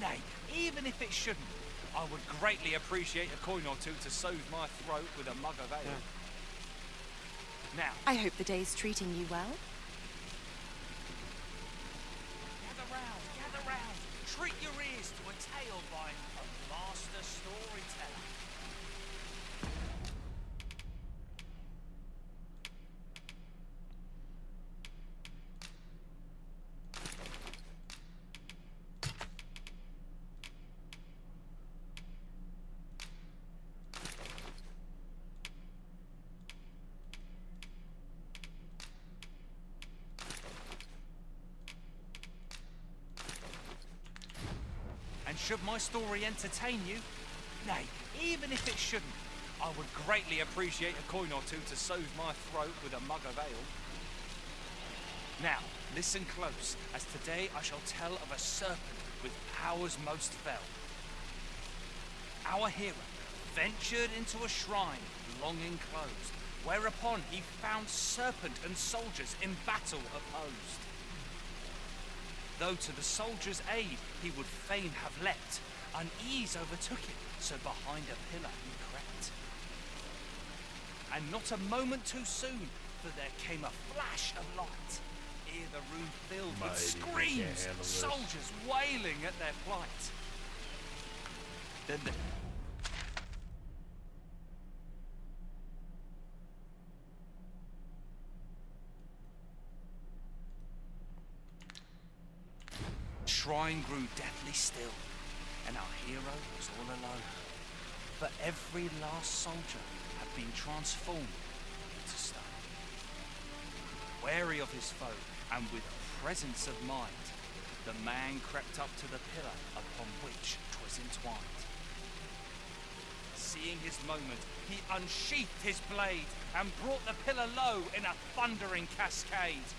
nay, even if it shouldn't, I would greatly appreciate a coin or two to soothe my throat with a mug of ale. Now, I hope the day's treating you well. gather round, treat ears to a tale by a master storyteller. And should my story entertain you, nay, even if it shouldn't, I would greatly appreciate a coin or two to soothe my throat with a mug of ale. Now, listen close, as today I shall tell of a serpent with powers most fell. Our hero ventured into a shrine long enclosed, whereupon he found serpent and soldiers in battle opposed. Though to the soldier's aid he would fain have leapt, unease overtook him, so behind a pillar he crept. And not a moment too soon, for there came a flash of light, ere the room filled with screams, soldiers wailing at their plight. Then the shrine grew deathly still, and our hero was all alone. For every last soldier had been transformed into stone. Wary of his foe, and with presence of mind, the man crept up to the pillar upon which 'twas entwined. Seeing his moment, he unsheathed his blade, and brought the pillar low in a thundering cascade.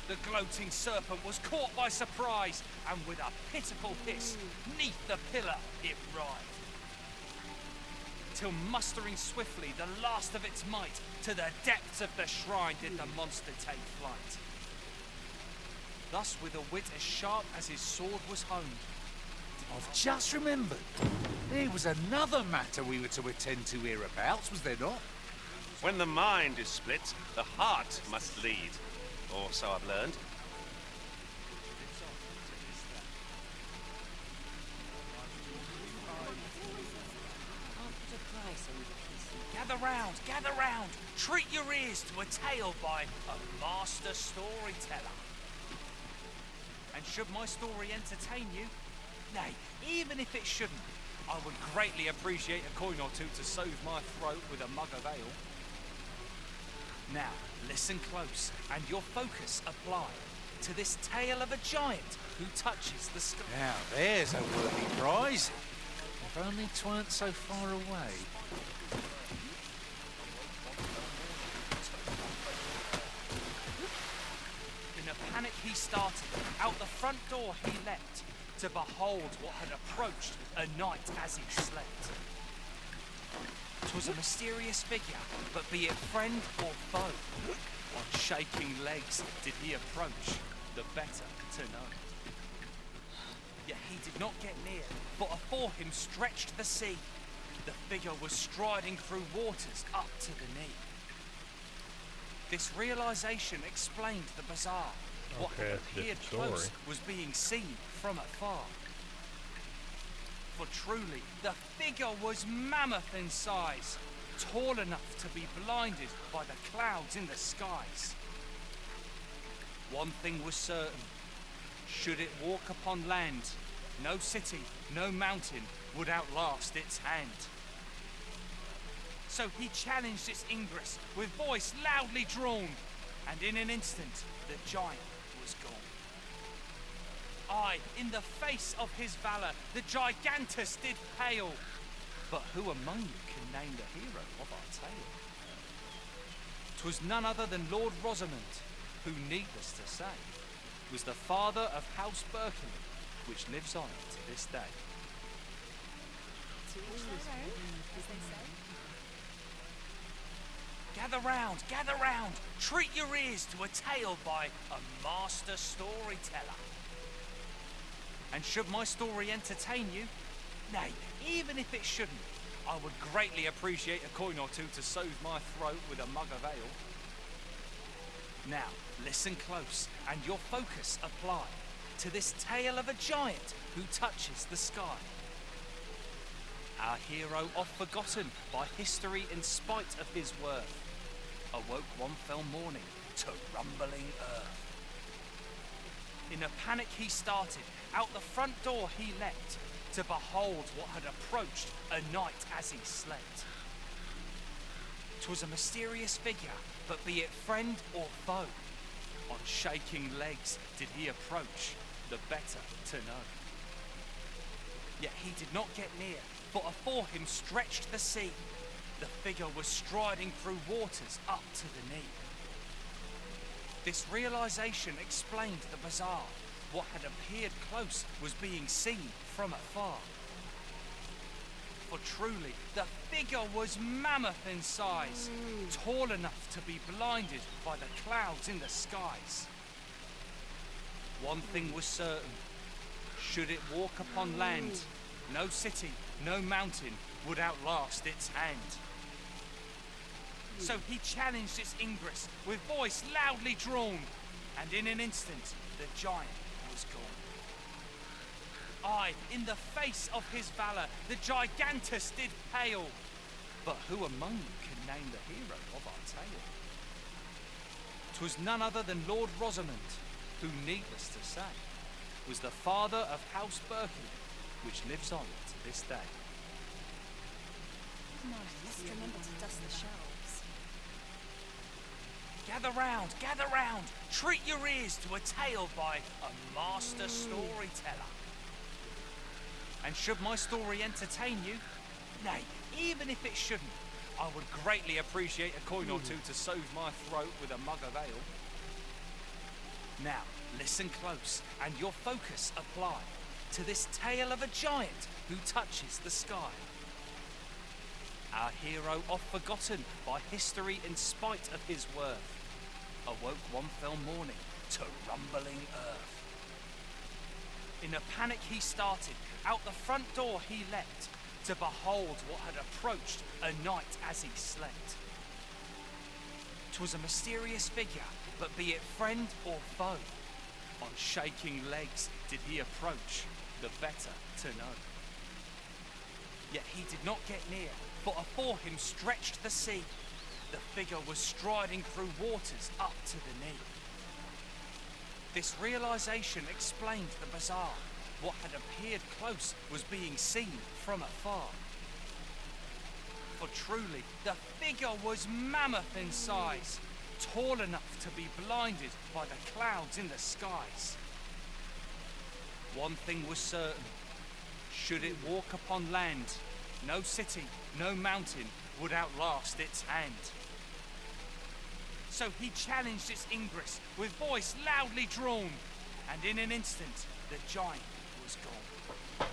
The gloating serpent was caught by surprise, and with a pitiful hiss, 'neath the pillar it writhed. Till mustering swiftly the last of its might, to the depths of the shrine did the monster take flight. Thus, with a wit as sharp as his sword was honed, I've just remembered. There was another matter we were to attend to hereabouts, was there not? When the mind is split, the heart must lead. Or so I've learned. Gather round, treat your ears to a tale by a master storyteller. And should my story entertain you, nay, even if it shouldn't, I would greatly appreciate a coin or two to soothe my throat with a mug of ale. Now, listen close, and your focus apply to this tale of a giant who touches the sky. Now, there's a worthy prize. If only 'tweren't so far away. In a panic he started, out the front door he leapt, to behold what had approached a knight as he slept. 'Twas a mysterious figure, but be it friend or foe, on shaking legs did he approach, the better to know. Yet he did not get near, for afore him stretched the sea. The figure was striding through waters up to the knee. This realization explained the bizarre. What had appeared close was being seen from afar. For truly, the figure was mammoth in size, tall enough to be blinded by the clouds in the skies. One thing was certain, should it walk upon land, no city, no mountain would outlast its hand. So he challenged its ingress with voice loudly drawn, and in an instant the giant was gone. Aye, in the face of his valour, the gigantus did pale. But who among you can name the hero of our tale? 'Twas none other than Lord Rosamond, who, needless to say, was the father of House Berkeley, which lives on to this day. Gather round, treat your ears to a tale by a master storyteller. And should my story entertain you, nay, even if it shouldn't, I would greatly appreciate a coin or two to soothe my throat with a mug of ale. Now, listen close, and your focus apply to this tale of a giant who touches the sky. Our hero, oft forgotten by history in spite of his worth, awoke one fell morning to rumbling earth. In a panic he started, out the front door he leapt, to behold what had approached a night as he slept. 'Twas a mysterious figure, but be it friend or foe, on shaking legs did he approach, the better to know. Yet he did not get near, for afore him stretched the sea. The figure was striding through waters up to the knee. This realization explained the bizarre. What had appeared close was being seen from afar. For truly, the figure was mammoth in size, tall enough to be blinded by the clouds in the skies. One thing was certain, should it walk upon land, no city, no mountain would outlast its hand. So he challenged its ingress with voice loudly drawn, and in an instant the giant was gone. Aye, in the face of his valour the gigantus did pale. But who among you can name the hero of our tale? 'Twas none other than Lord Rosamond, who, needless to say, was the father of House Berkeley, which lives on to this day. No, I must remember to dust the shelves. Gather round, treat your ears to a tale by a master storyteller. And should my story entertain you, nay, even if it shouldn't, I would greatly appreciate a coin or two to soothe my throat with a mug of ale. Now, listen close and your focus apply to this tale of a giant who touches the sky. Our hero, oft forgotten by history in spite of his worth, awoke one fell morning to rumbling earth. In a panic he started, out the front door he leapt, to behold what had approached a night as he slept. 'Twas a mysterious figure, but be it friend or foe, on shaking legs did he approach, the better to know. Yet he did not get near, for afore him stretched the sea. The figure was striding through waters up to the knee. This realization explained the bizarre. What had appeared close was being seen from afar. For truly, the figure was mammoth in size, tall enough to be blinded by the clouds in the skies. One thing was certain, should it walk upon land, no city, no mountain would outlast its hand. So he challenged its ingress with voice loudly drawn, and in an instant the giant was gone.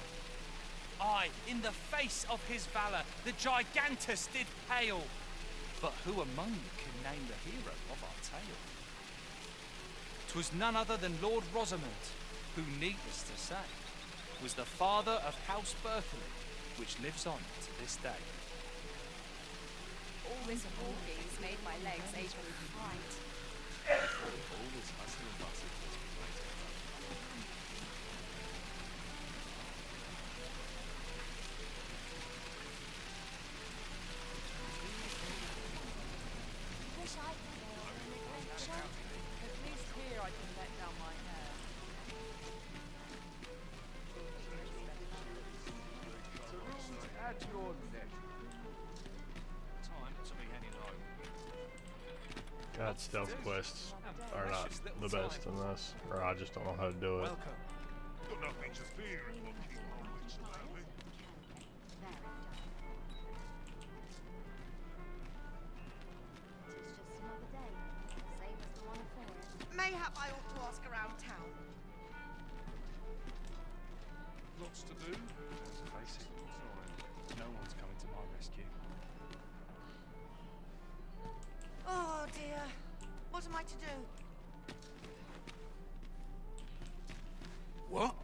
Aye, in the face of his valour the gigantus did pale. But who among you can name the hero of our tale? 'Twas none other than Lord Rosamond, who, needless to say, was the father of House Berkeley, which lives on to this day. All this walking has made my legs ache with fright. All this hustle and bustle must be right. Wish I could go on an adventure. At least here I can let down my hair. Add to your list. Time to be heading home. God, stealth quests are not the best in this, or I just don't know how to do it. Got nothing to fear in looking always lovely. Mayhap I ought to ask around town. Lots to do. Let's face it, sorry. No one's coming to my rescue. Oh dear. What am I to do? What?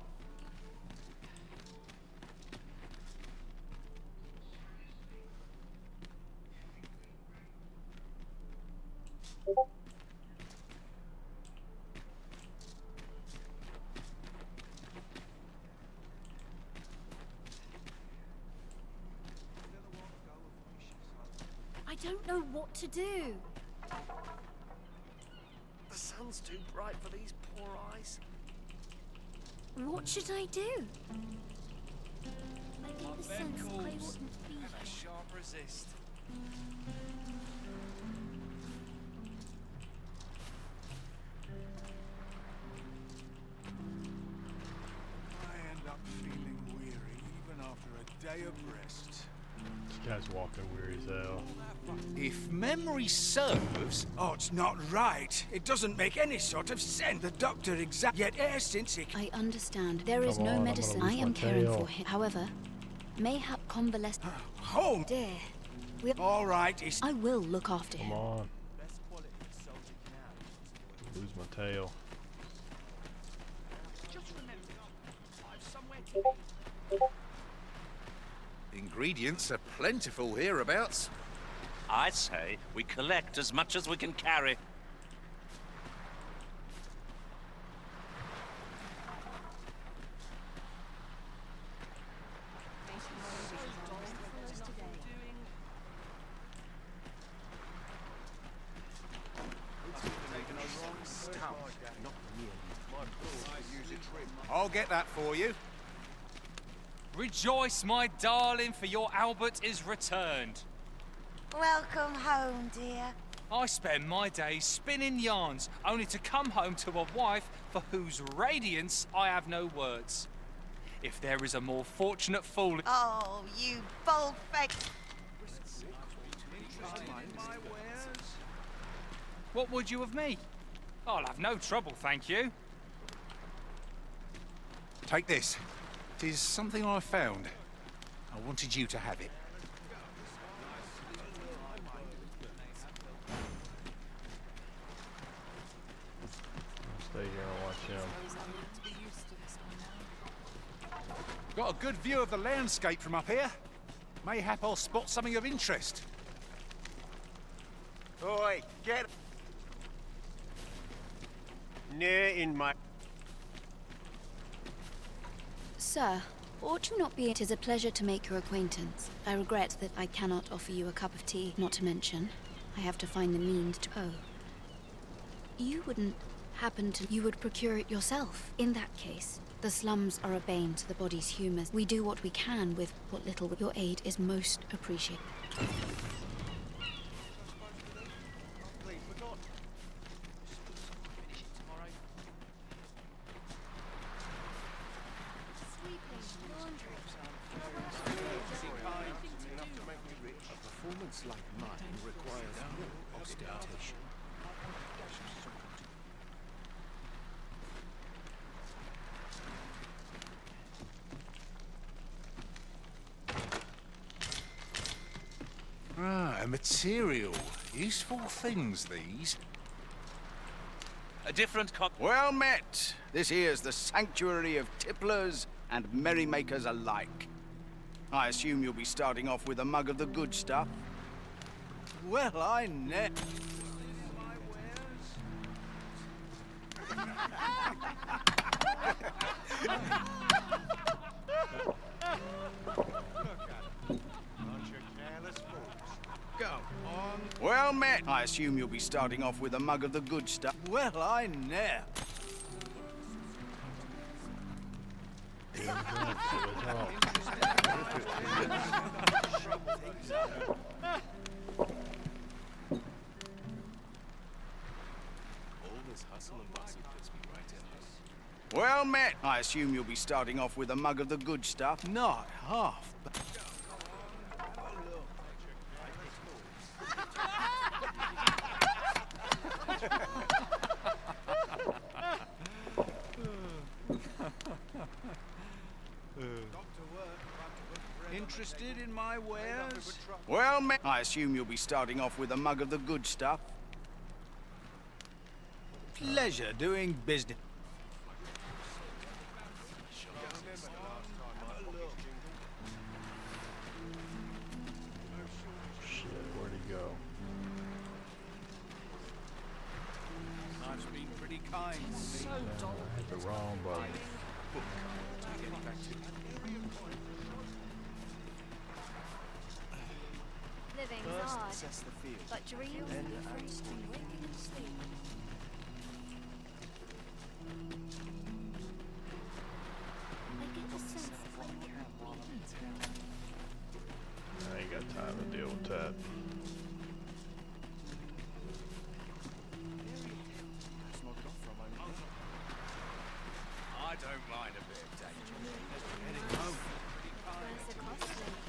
don't know what to do. The sun's too bright for these poor eyes. What should I do? I get the sense I wouldn't be And here. a sharp resist. I end up feeling weary even after a day of rest. This guy's walking weird as hell. If memory serves... Oh, it's not right. It doesn't make any sort of sense. The doctor yet since he... I understand. There is Come no on, I'm gonna medicine. lose I my am caring tail. for him. However, mayhap convalescent. Home! Dear, we're... All right, it's... I will look after Come him. on. Lose my tail. Just remember, I've somewhere to be. Ingredients are plentiful hereabouts. I say we collect as much as we can carry. I'll get that for you. Rejoice, my darling, for your Albert is returned. Welcome home, dear. I spend my days spinning yarns, only to come home to a wife for whose radiance I have no words. If there is a more fortunate fool... Oh, you bold-faced... What would you of me? I'll have no trouble, thank you. Take this. It is something I found. I wanted you to have it. Stay here and watch him. Got a good view of the landscape from up here. Mayhap I'll spot something of interest. Oi, get... Near in my... Sir, ought you not be? It is a pleasure to make your acquaintance. I regret that I cannot offer you a cup of tea, not to mention, I have to find the means to... Oh. You wouldn't happen to... You would procure it yourself. In that case, the slums are a bane to the body's humours. We do what we can with what little... Your aid is most appreciated. A performance like mine requires no ostentation. Ah, a material. Useful things, these. A different Well met. This here's the sanctuary of tipplers and merrymakers alike. I assume you'll be starting off with a mug of the good stuff. Well, I net. Go on. Well met. I assume you'll be starting off with a mug of the good stuff. Well, I never. Well met. I assume you'll be starting off with a mug of the good stuff. Not half. Interested in my wares? Well met. I assume you'll be starting off with a mug of the good stuff. Pleasure doing business. Shit, where'd he go? Life's been pretty kind. So dull. I hit the wrong button. Living's hard. hard, assess the field. but dreams Then are act. free. Waking and sleep. I get the sense that when I ain't got time to deal with that. I don't mind a bit of danger. Heading home. where's the costume?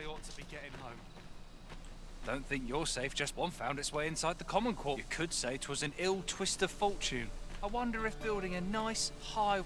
I ought to be getting home. Don't think you're safe, just one found its way inside the common court. You could say 'twas an ill twist of fortune. I wonder if building a nice, high...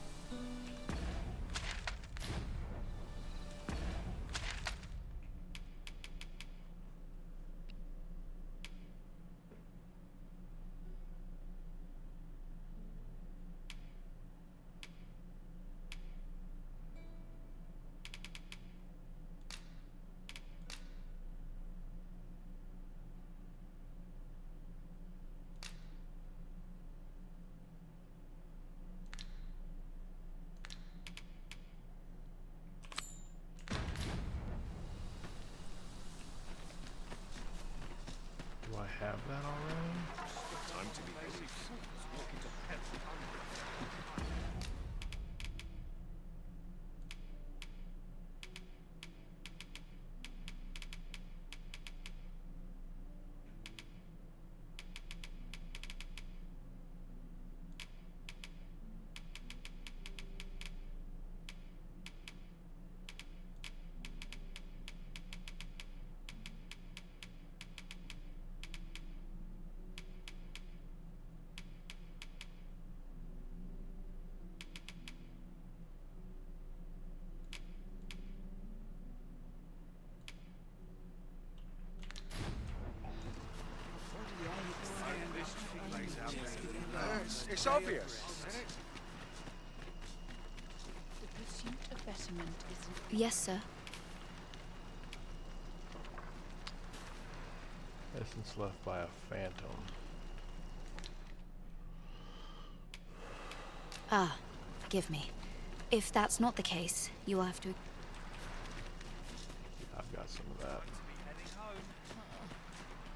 Do I have that already? Time to be busy. Walking to It's obvious. The pursuit of betterment is... Yes, sir. Essence left by a phantom. Ah, forgive me. If that's not the case, you will have to... I've got some of that.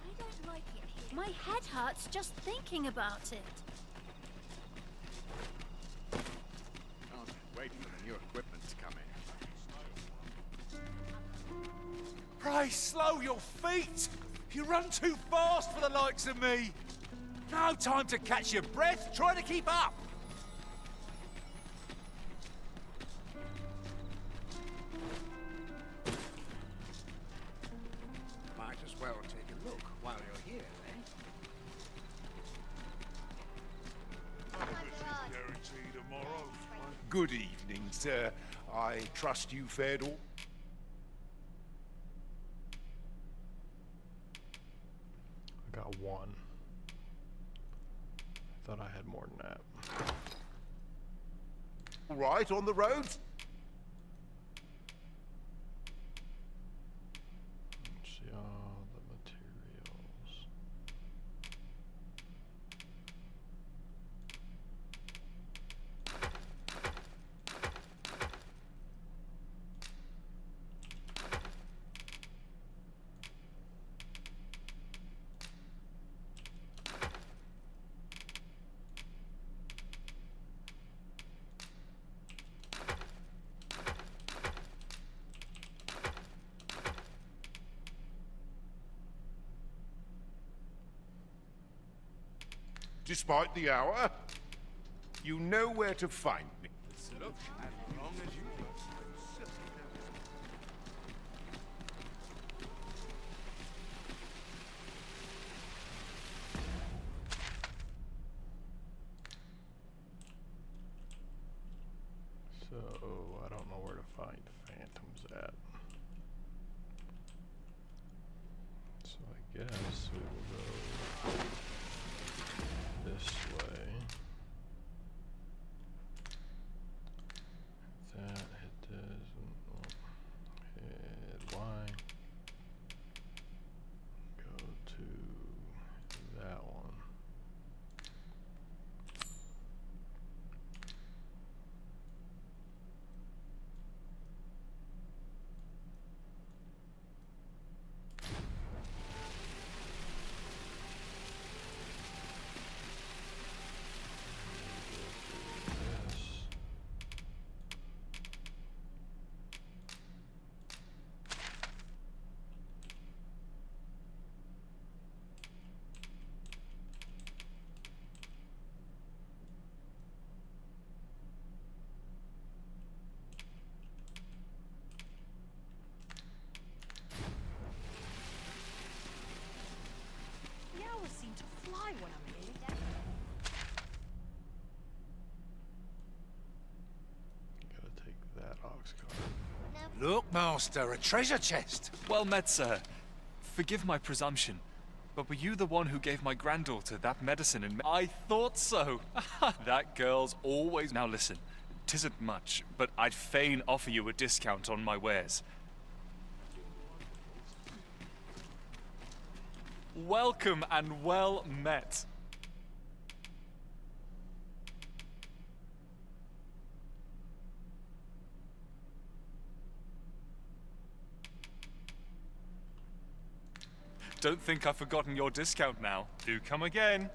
I don't like it here. My head hurts just thinking about it. waiting for the new equipment to come in. Pray, slow your feet! You run too fast for the likes of me! No time to catch your breath, try to keep up! Might as well take a look while you're here, eh? Guarantee tomorrow. Good evening, sir. I trust you fared all... I got one. I thought I had more than that. all right on the roads? Let's see all the materials. Despite the hour, you know where to find me. Look, as long as you So, I don't know where to find phantoms at. So I guess we will go this way. Look, Master, a treasure chest. Well met, sir. Forgive my presumption, but were you the one who gave my granddaughter that medicine and I thought so. That girl's always... Now listen, 'tisn't much, but I'd fain offer you a discount on my wares. Welcome and well met. Don't think I've forgotten your discount now. Do come again.